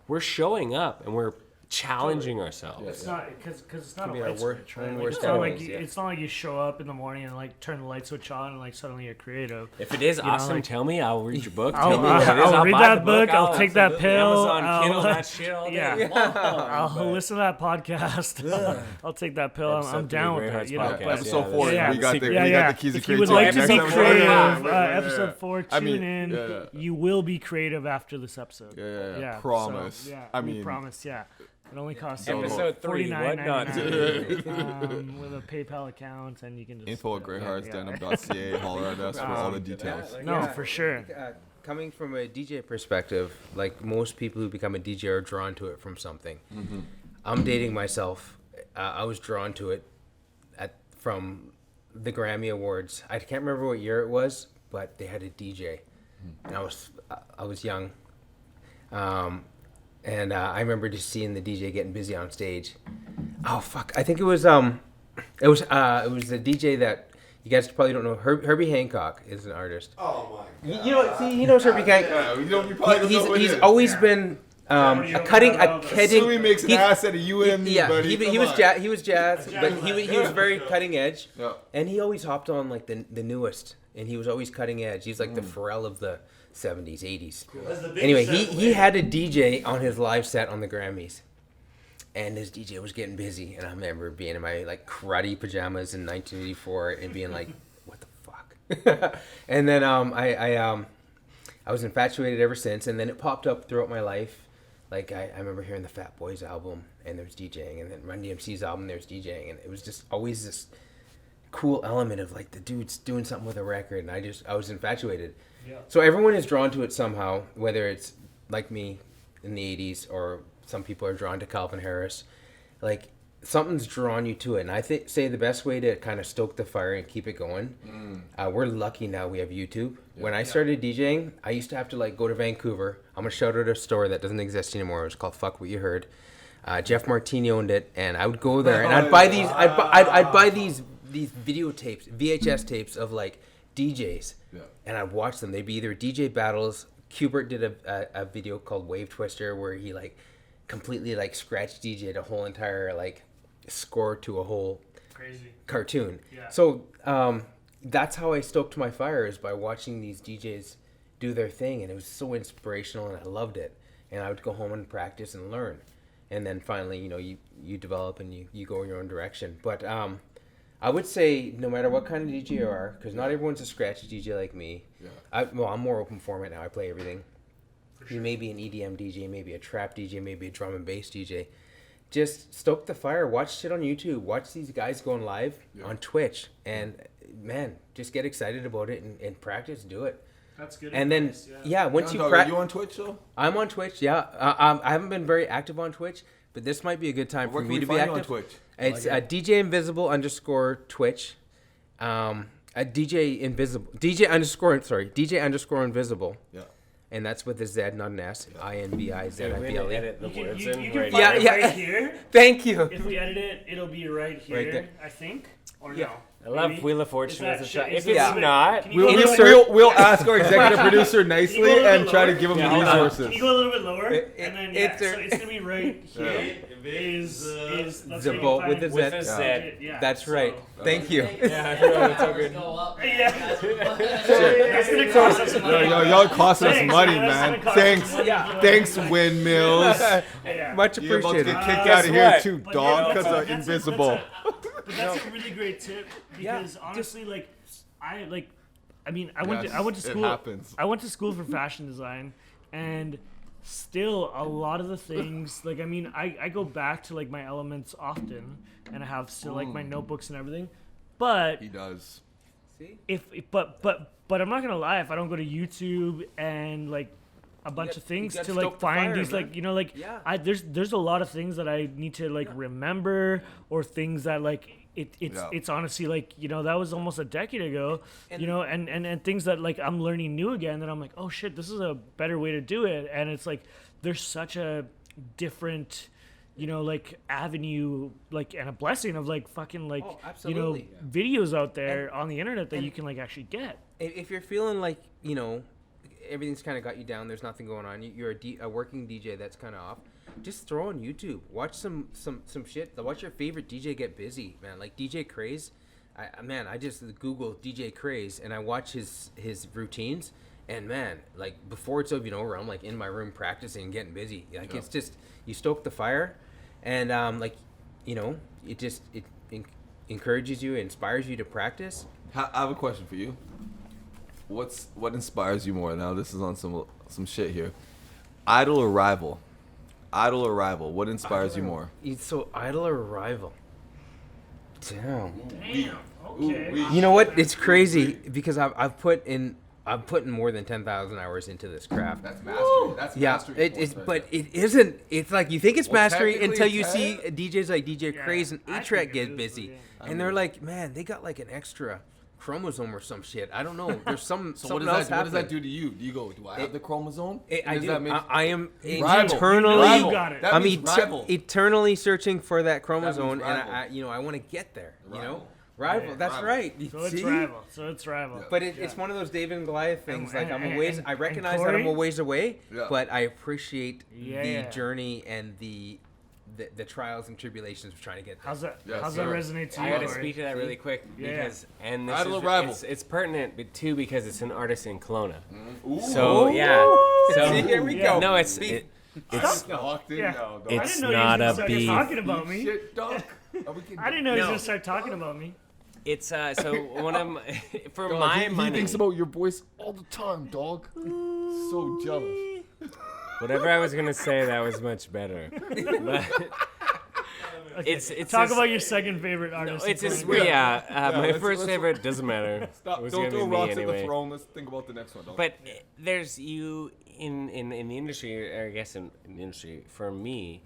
we're showing up and we're challenging ourselves. It's not because it's not a light switch, right? It's not like you show up in the morning and like turn the light switch on and like suddenly you're creative. If it is awesome, tell me. I'll read your book. I'll read that book. I'll take that pill. Amazon Kindle that shit all day. Yeah. I'll listen to that podcast. I'll take that pill. I'm down with that. Episode 4. We got the keys of creativity. If you would like to be creative, episode 4. Tune in. You will be creative after this episode. Yeah. Promise. We promise. Yeah. It only costs episode 3. What not to do? With a PayPal account, and you can just info@greatheartsdenim.ca. Holler at us for all the details. For sure. Coming from a DJ perspective, like most people who become a DJ are drawn to it from something. Mm-hmm. I'm dating myself. I was drawn to it from the Grammy Awards. I can't remember what year it was, but they had a DJ, and I was young. And I remember just seeing the DJ getting busy on stage. Oh fuck! I think it was the DJ that you guys probably don't know. Herbie Hancock is an artist. Oh my! You know, see, he knows Herbie Hancock. Yeah, you probably don't know who it He's is. always been a cutting. So he makes an ass out of you and me, yeah, buddy. he was jazz, but he was very cutting edge. Yeah. And he always hopped on like the newest, and he was always cutting edge. He's like the Pharrell of the 70s, 80s. Cool. Anyway, he had a DJ on his live set on the Grammys. And his DJ was getting busy, and I remember being in my like karate pajamas in 1984 and being like, "What the fuck?" And then I was infatuated ever since. And then it popped up throughout my life. Like I remember hearing the Fat Boys album, and there's DJing, and then Run DMC's album, there's DJing, and it was just always this cool element of like the dude's doing something with a record, and I was infatuated. Yeah. So everyone is drawn to it somehow, whether it's like me in the 80s or some people are drawn to Calvin Harris. Like something's drawn you to it, and I say the best way to kind of stoke the fire and keep it going. We're lucky now we have YouTube. Yeah. When I started DJing, I used to have to like go to Vancouver. I'm gonna shout out a store that doesn't exist anymore. It was called Fuck What You Heard. Jeff Martini owned it, and I would go there and I'd buy these. I'd buy these videotapes, VHS tapes of like DJs, and I'd watch them. They'd be either DJ battles. Kubert did a video called Wave Twister where he like completely like scratch DJ'd a whole entire like score to a whole Crazy cartoon. Yeah. So that's how I stoked my fire, is by watching these DJs do their thing, and it was so inspirational, and I loved it. And I would go home and practice and learn, and then finally, you know, you develop and you go in your own direction. But I would say no matter what kind of DJ you are, because not everyone's a scratchy DJ like me. Yeah. I'm more open format now. I play everything. You may be an EDM DJ, maybe a trap DJ, maybe a drum and bass DJ. Just stoke the fire. Watch shit on YouTube. Watch these guys going live on Twitch. And, man, just get excited about it and practice. Do it. That's good. And advice, then, once you practice. Are you on Twitch, though? I'm on Twitch, yeah. I haven't been very active on Twitch, but this might be a good time for me to be active. On Twitch? It's DJ Invizible _ Twitch. DJ _ Invisible. Yeah. And that's with a Z, not an S. INVIZIBLE. Edit the words in you can right find now. it right here. Thank you. If we edit it, it'll be right here, Right there. I think. Or Yeah. no? I love Maybe? Wheel of Fortune as a Is shot. that- If is it's that- not, Can you go a little bit- We'll ask our executive producer nicely Can you go a little and bit try to lower? give him Yeah, the hold on. resources. Can you go a little bit lower? It- And then, it's so a- it's going to be right here. Is that's Zabo where you with find- a with a Z. Z. Yeah, That's so- right. Thank you. Yeah, I know, it's all good. Go up. Yeah. Sure. That's going to cost us some money. Y'all costing us Thanks, money, man. That's man. gonna cost Thanks. us money. Thanks, Windmills. Yeah. Much You're about to appreciated. get kicked Guess out of here what? too, But dog, yeah, because of that's a- Invisible. But that's a really great tip because honestly, like, I went to school. It happens. I went to school for fashion design, and still a lot of the things like I go back to like my elements often, and I have still like my notebooks and everything. But He does. but I'm not gonna lie, if I don't go to YouTube and like a bunch got- of things you gotta to like stoke the find fire, these man. like like Yeah. there's a lot of things that I need to like remember, or things that like Yeah. it's honestly like that was almost a decade ago, And- and things that like I'm learning new again, that I'm like, oh shit, this is a better way to do it. And it's like there's such a different like avenue, like, and a blessing of like fucking like absolutely. videos out there on the internet that you can like actually get. If you're feeling like, everything's kind of got you down, there's nothing going on, you're a working DJ that's kind of off, just throw on YouTube, watch some shit, watch your favorite DJ get busy, man. Like DJ Craze, I just Google DJ Craze and I watch his routines, and man, like before it's over, I'm like in my room practicing and getting busy. Like it's just, you stoke the fire, and it encourages you, inspires you to practice. I have a question for you. What inspires you more? Now this is on some shit here. Idol or rival? Idol or rival? What inspires you more? So idol or rival? Damn. Okay. You know what? It's crazy because I've put in more than 10,000 hours into this craft. That's mastery. That's Yeah, mastery. but it isn't. It's like you think it's Well, mastery technically until you it's see head. DJs like DJ Yeah, Craze and I A-Track think it get is, busy, yeah. and they're like, man, they got like an extra chromosome or some shit. I don't know. There's some So something what else does that happening. do to you? Do you go, do I have the chromosome? I Does do. that make- I am Rival. eternally. You got it. That I'm means rival. eternally searching for that chromosome, rival. and I want to get there. You know, Rival. rival. That's Rival. right. So it's See? rival. So it's rival. But it's one of those David and Goliath things. Like I'm a ways. I and recognize that I'm a Corey? ways away, Yeah. but I appreciate Yeah. the journey and the trials and tribulations of trying to get there. How's that? Yes, how's sir. that resonate to you? I got to Corey? speak to that really quick Yeah. because and this Rival is or rival? It's pertinent too because it's an artist in Kelowna. Ooh. So yeah, so See, here we Yeah. go. no, it's Locked in Yeah. now, dog. I It's didn't know not you a was gonna start beef. talking about me. Shit, dog. Are we kidding? I didn't know he was No. gonna start talking about me. it's so one of my, for Dog, my he money. thinks about your voice all the time, dog. So jealous. Whatever I was gonna say, that was much better. But it's Talk this- about your second favorite artist. It's in this Corey. my let's- first let's- favorite doesn't matter. Stop. It was Don't gonna throw be me rocks anyway. at the throne. Let's think about the next one, dog. But there's you in the industry, or I guess in the industry, for me,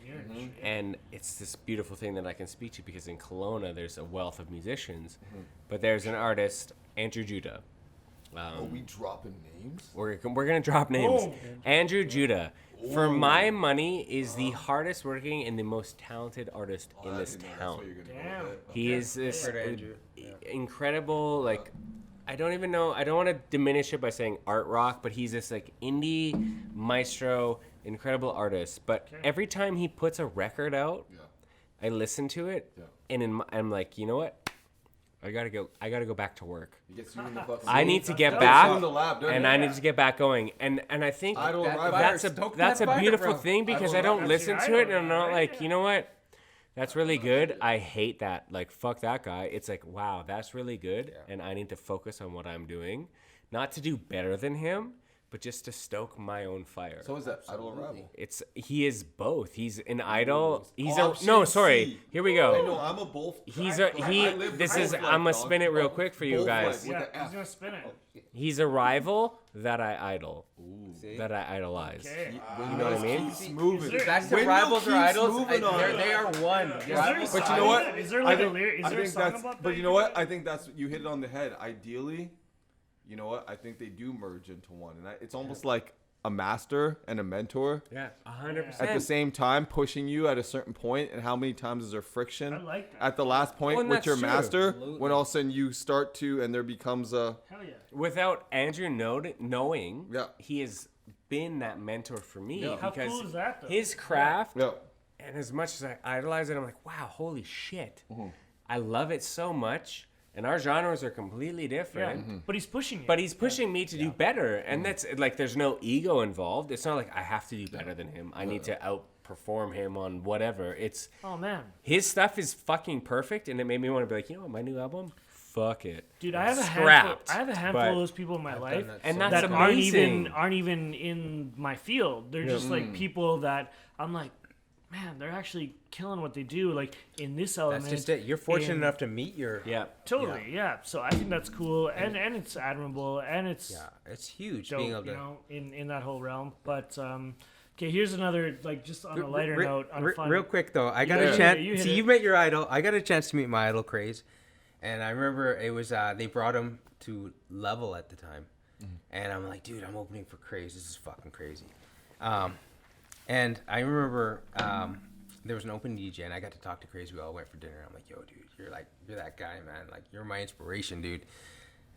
and it's this beautiful thing that I can speak to because in Kelowna there's a wealth of musicians, but there's an artist, Andrew Judah. Are we dropping names? We're gonna drop names. Oh. Andrew Judah, for my money, is the hardest working and the most talented artist in this town. Damn. He is this Heard of Andrew. incredible, like, I don't even know, I don't want to diminish it by saying art rock, but he's this like indie maestro, incredible artist. But every time he puts a record out, I listen to it, and I'm like, you know what? I gotta go back to work. He gets you in the fucking I need to get That's back, in the lab, don't and you? I need to get back going. And I think Idol rival. that's Stoke that's that a fire, beautiful bro. thing because Idol I don't rival. listen That's to your it and I'm idol, not right? like, you know what? That's really good. I hate that. Like, fuck that guy. It's like, wow, that's really good, and I need to focus on what I'm doing, not to do better than him, but just to stoke my own fire. So is that idol or rival? He is both. He's an idol. He's Option no, sorry. C. Here we I go. know, I'm a both. He's I he. live This both is. life, I'm gonna dog. spin it real quick for you Both guys. life with Yeah, the he's F. gonna spin it. He's a rival that I idol. See? That I idolize. Okay. You know what I mean? Keeps moving. That's the Windmill rivals or keeps idols. moving on it. They are one. Is there a Rivals- But song you know what? about- Is there like I a think- lyric? Is I there a think song that's- about that? But you know what? I think that's you hit it on the head. Ideally, you know what? I think they do merge into one, and it's almost like a master and a mentor Yeah, 100%. at the same time, pushing you at a certain point. And how many times is there friction I like that. at the last point and with that's your true. master? Absolutely. When all of a sudden you start to, and there becomes a Hell yeah. Without Andrew knowing, Yeah. he has been that mentor for me Yeah. How because cool is that, though? his craft, yeah. and as much as I idolize it, I'm like, wow, holy shit. Mm-hmm. I love it so much, and our genres are completely Yeah, different. Mm-hmm. but he's pushing you. But he's pushing me to do better, and that's like there's no ego involved. It's not like I have to do better than him. I need to outperform him on whatever. It's Oh man, his stuff is fucking perfect, and it made me want to be like, you know what, my new album, fuck it, dude, I have a handful. Scrapped, I have a handful but- of those people in my life that and so that's that amazing. aren't even in my field. They're just like people that I'm like, man, they're actually killing what they do. Like in this element. That's just it. You're fortunate in- enough to meet your. Yeah. Totally, yeah. So I think that's cool, and it's admirable, and it's Yeah, it's huge dope, being able to. you know, in that whole realm. But okay, here's another like just on a lighter Re- note. On re- a fun, real quick though, I got hit a it, chance. you hit See, it. you met your idol. I got a chance to meet my idol, Craze, and I remember it was they brought him to Level at the time, and I'm like, dude, I'm opening for Craze. This is fucking crazy. And I remember there was an open DJ, and I got to talk to Craze. We all went for dinner. I'm like, yo, dude, you're that guy, man. Like, you're my inspiration, dude.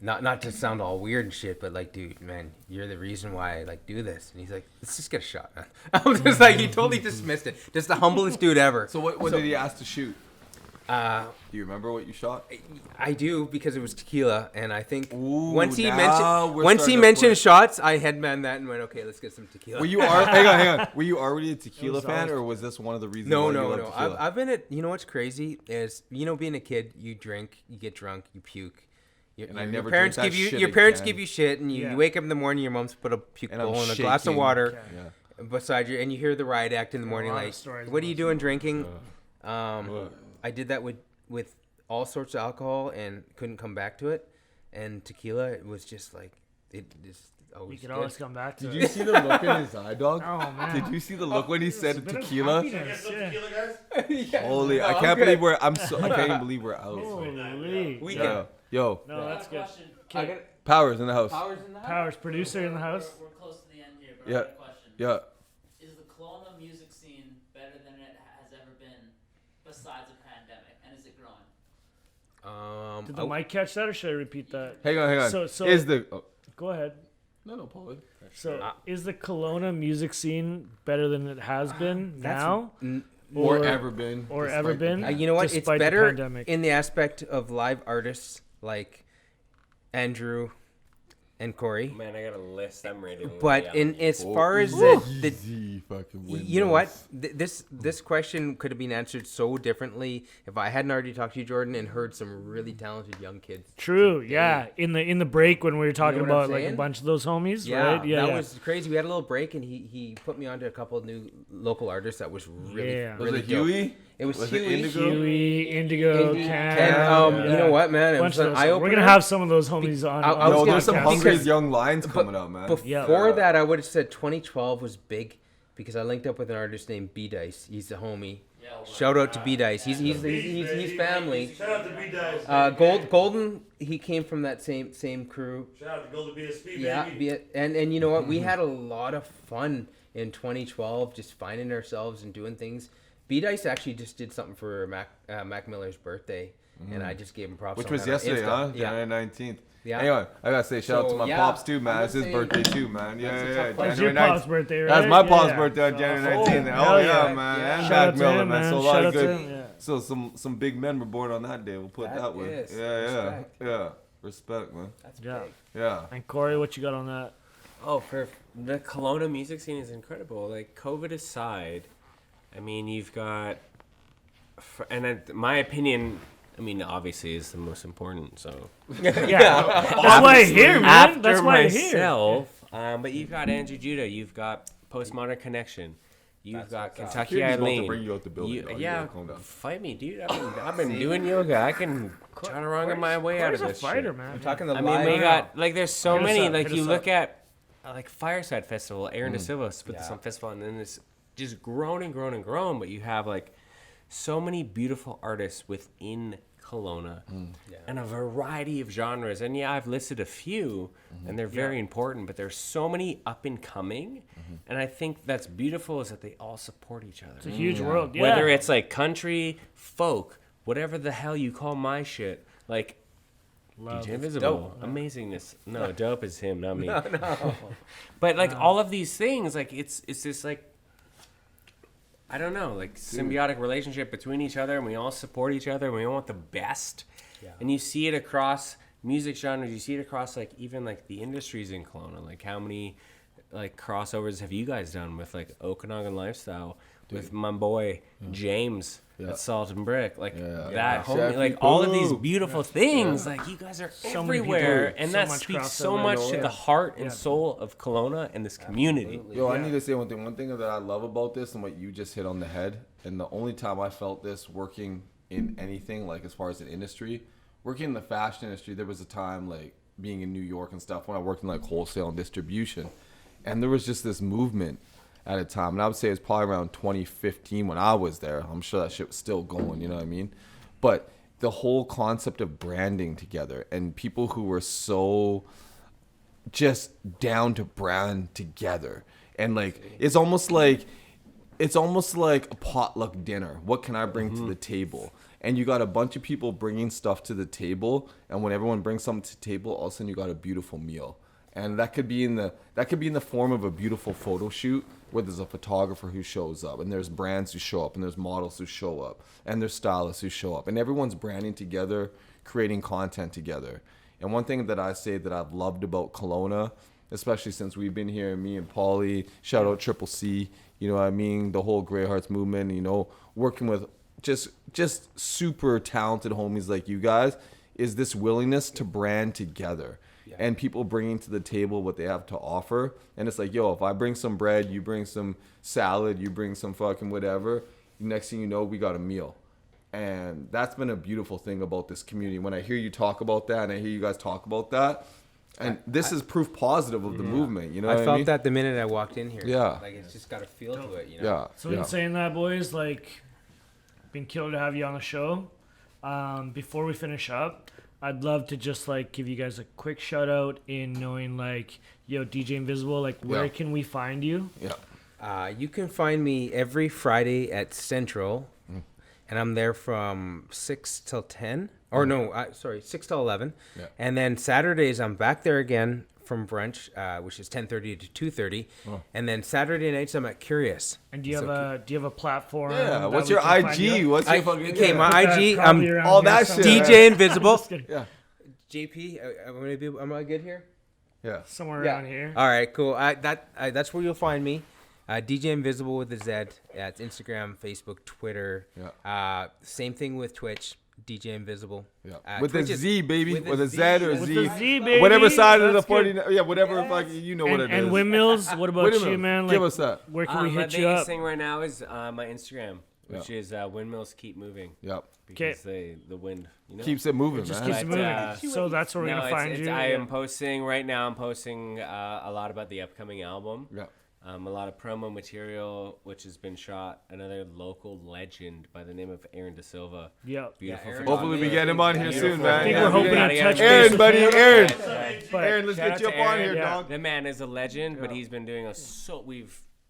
Not to sound all weird and shit, but like, dude, man, you're the reason why I like do this. And he's like, let's just get a shot, man. I was just like, he totally dismissed it. Just the humblest dude ever. So what did he ask to shoot? Uh, Do you remember what you shot? I do, because it was tequila, and I think Ooh, once he now we're mentioned starting to mentioned push. shots, I headmanned that and went, okay, let's get some tequila. Were you hang on. Were you already a tequila was fan, always- or was this one of the reasons? No, why you no, love no. tequila? I've been at. You know what's crazy is, you know, being a kid, you drink, you get drunk, you puke. And I Your never parents drink that give you shit your parents again. give you shit, and Yeah. you wake up in the morning, your mom's put a puke And I'm bowl and a glass of shaking. water Yeah. beside you, and you hear the riot act in the morning, lot of like, stories what are you about doing drinking? I did that with all sorts of alcohol and couldn't come back to it, and tequila, it was just like it just You always. can good. always come back to Did it. you see the look in his eye, dog? Oh man. Did you see the look when he It's a said bit of tequila? happiness, yeah. Holy, No, I I'm can't good. believe I can't even believe we're out. Holy. We Yeah. can. Yo, No, that's good. I got Powers in the house. Powers in the house. Powers, producer in the house. We're close to the end here, but Yeah. I have a question. Yeah. Is the Kelowna music scene better than it has ever been besides a pandemic? And is it growing? Did the mic catch that, or should I repeat that? Hang on. So Is the go ahead. no, Paul. So is the Kelowna music scene better than it has been now, Or ever been. or despite ever the been? pandemic. You know what? It's Despite the better pandemic. in the aspect of live artists like Andrew and Corey. Man, I got a list. I'm ready. But in as Oh, far as the easy fucking you know what? windmills. This question could have been answered so differently if I hadn't already talked to you, Jordan, and heard some really talented young kids. True. Yeah. In the break when we were talking what I'm about like a saying? bunch of those homies, Yeah, right? Yeah. that was crazy. We had a little break, and he put me onto a couple of new local artists that was really Yeah. Was really it dope. Huey? It was Was it Huey. Indigo? Huey, Indigo, Indy, Cam. and you know what, man? It Bunch was of an those. eye We're opener. gonna have some of those homies on. I on was No, gonna- there's some podcast. hungry because- young lions coming out, man. Before that, I would have said 2012 was big because I linked up with an artist named B Dice. He's a homie. Shout out to B Dice. He's family. Shout out to B-Dice. Golden. He came from that same crew. Shout out to Golden BSB, Yeah, baby. and you know what? We had a lot of fun in 2012, just finding ourselves and doing things. B Dice actually just did something for Mac Miller's birthday, and I just gave him props. Which on was that on yesterday, Insta. huh? Yeah. January 19th. Yeah. Anyway, I gotta say shout out to So, my yeah, pops too, man. I'm It's his gonna birthday say- too, man. Yeah, That's a yeah, tough yeah. question. That's your January pop's 19th. birthday, right? That's my pop's Yeah. birthday on So- January oh, 19th. hell Oh yeah, yeah. man. Yeah. And Shout Mac out to Miller, him, man. man. So a Shout lot out of to good. him, yeah. So some big men were born on that day. We'll put it That that way. is Yeah, yeah, respect. yeah. Respect, man. That's Yeah. big. Yeah. And Corey, what you got on that? Oh, for the Kelowna music scene is incredible. Like COVID aside, I mean, you've got, my opinion. I mean, obviously, is the most important. So Yeah, that's why I'm here, man. after That's why I'm here. myself, but you've got Andrew Judah, you've got Postmodern Connection, you've got Kentucky Kid is about to Eileen. bring you out the building, dog. You Yeah, gotta calm down. fight me, dude. I've been doing yoga. I can chaturanga my way out of Corey's this a fighter, shit. man. I'm talking the I live. mean, we got like there's so Hit us many. up, Like hit you us look up. at like Fireside Festival, Aaron De Silva put this on festival, and then it's just grown and grown and grown. But you have like so many beautiful artists within Kelowna and a variety of genres. And yeah, I've listed a few, and they're very important. But there's so many up and coming, and I think that's beautiful is that they all support each other. It's a huge world. Yeah. Whether it's like country, folk, whatever the hell you call my shit, like Love. DJ Invizible, amazingness. No, dope is him, not me. No. But like all of these things, like it's this like I don't know, like symbiotic relationship between each other, and we all support each other, and we all want the best. Yeah. And you see it across music genres. You see it across like even like the industries in Kelowna. Like how many like crossovers have you guys done with like Okanagan Lifestyle with my boy James at Salt and Brick, like that homie, Chef like all of Poo. these beautiful things. Like you guys are many people, everywhere, and so that much speaks so crossover. much to the heart and soul of Kelowna and this community. Yo, I need to say one thing. One thing that I love about this and what you just hit on the head, and the only time I felt this working in anything, like as far as an industry, working in the fashion industry, there was a time like being in New York and stuff when I worked in like wholesale and distribution, and there was just this movement at a time, and I would say it's probably around 2015 when I was there. I'm sure that shit was still going, you know what I mean? But the whole concept of branding together and people who were so just down to brand together, and like it's almost like a potluck dinner. What can I bring to the table? And you got a bunch of people bringing stuff to the table, and when everyone brings something to the table, all of a sudden you got a beautiful meal. And that could be in the form of a beautiful photo shoot where there's a photographer who shows up, and there's brands who show up, and there's models who show up, and there's stylists who show up, and everyone's branding together, creating content together. And one thing that I say that I've loved about Kelowna, especially since we've been here, me and Paulie, shout out Triple C, you know what I mean, the whole Grey Hearts movement, you know, working with just super talented homies like you guys, is this willingness to brand together. And people bringing to the table what they have to offer. And it's like, yo, if I bring some bread, you bring some salad, you bring some fucking whatever, next thing you know, we got a meal. And that's been a beautiful thing about this community. When I hear you talk about that, and I hear you guys talk about that, and this is proof positive of the movement, you know what I felt mean? that the minute I walked in here. Yeah. Like it's just got a feel to it, you know? Yeah. So in saying that, boys, like, been killer to have you on the show. Before we finish up, I'd love to just like give you guys a quick shout out in knowing like, yo, DJ Invizible, like where can we find you? Yeah. You can find me every Friday at Central, and I'm there from 6 till 10. Or no, 6 till 11. Yeah. And then Saturdays I'm back there again from brunch, which is 10:30 to 2:30. And then Saturday nights I'm at Curious. And do you have a platform? Yeah. What's your IG? What's your fucking? Okay, my IG. All that shit. DJ Invizible. Yeah. JP, am I good here? Yeah. Somewhere around here. All right, cool. That's where you'll find me. DJ Invizible with a Z. Yeah, it's Instagram, Facebook, Twitter. Yeah. Same thing with Twitch. DJ Invizible. Yeah. With a Z, baby. With a Z or a Z. With a Z, baby. Whatever side of the That's 40. Yeah, whatever. Fucking, you know what it is. And Windmills. What about you, man? Like, give us that. Where can we hit you my up? biggest thing right now is my Instagram, which is Windmills Keep Moving. Yep. Because the wind, you know, keeps it moving, it just man. keeps it moving. So that's where we're gonna find you. I am posting right now. I'm posting a lot about the upcoming album. Yeah. A lot of promo material, which has been shot. Another local legend by the name of Aaron Da Silva. Yep. Beautiful. Yeah, Hopefully we get him on here soon, man. I think we're hoping to touch Aaron, base buddy, with Aaron. But Aaron, let's get you up on here, Yeah. dog. The man is a legend, but he's been doing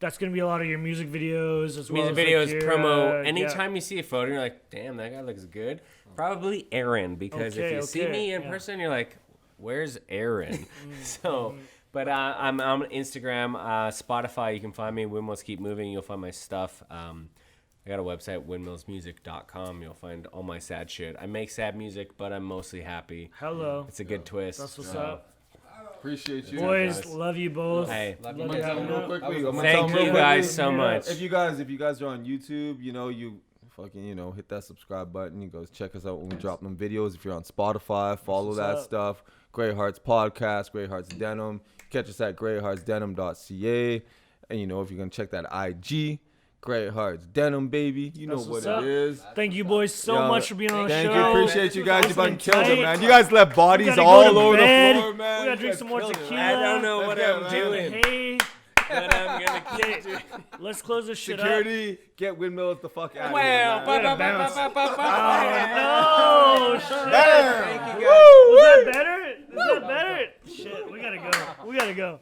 That's gonna be a lot of your music videos as well. Music videos, like promo. Anytime you see a photo, you're like, damn, that guy looks good. Probably Aaron, because if you see me in person, you're like, where's Aaron? But I'm on Instagram, Spotify. You can find me. Windmills Keep Moving. You'll find my stuff. I got a website, windmillsmusic.com. You'll find all my sad shit. I make sad music, but I'm mostly happy. Hello. It's a good twist. That's what's up. Appreciate you, boys. Love you both. Hey, love you. real quickly. Thank you guys so much. If you guys are on YouTube, you fucking hit that subscribe button. You guys check us out when we drop them videos. If you're on Spotify, follow that stuff. Great Hearts Podcast, Great Hearts Denim. Catch us at greatheartsdenim.ca. And if you're gonna check that IG, Great Hearts Denim, baby. You know what it is. Thank you boys so much for being on the show. Thank you. Appreciate you guys. You fucking killed it, man. You guys left bodies all over the floor, man. We gotta drink some more tequila. I don't know what I'm doing. Hey. But I'm gonna keep doing. Let's close this shit Security, get Windmills the fuck out of here. Oh, no. Shit. Thank you guys. Was that better? Shit, we gotta go.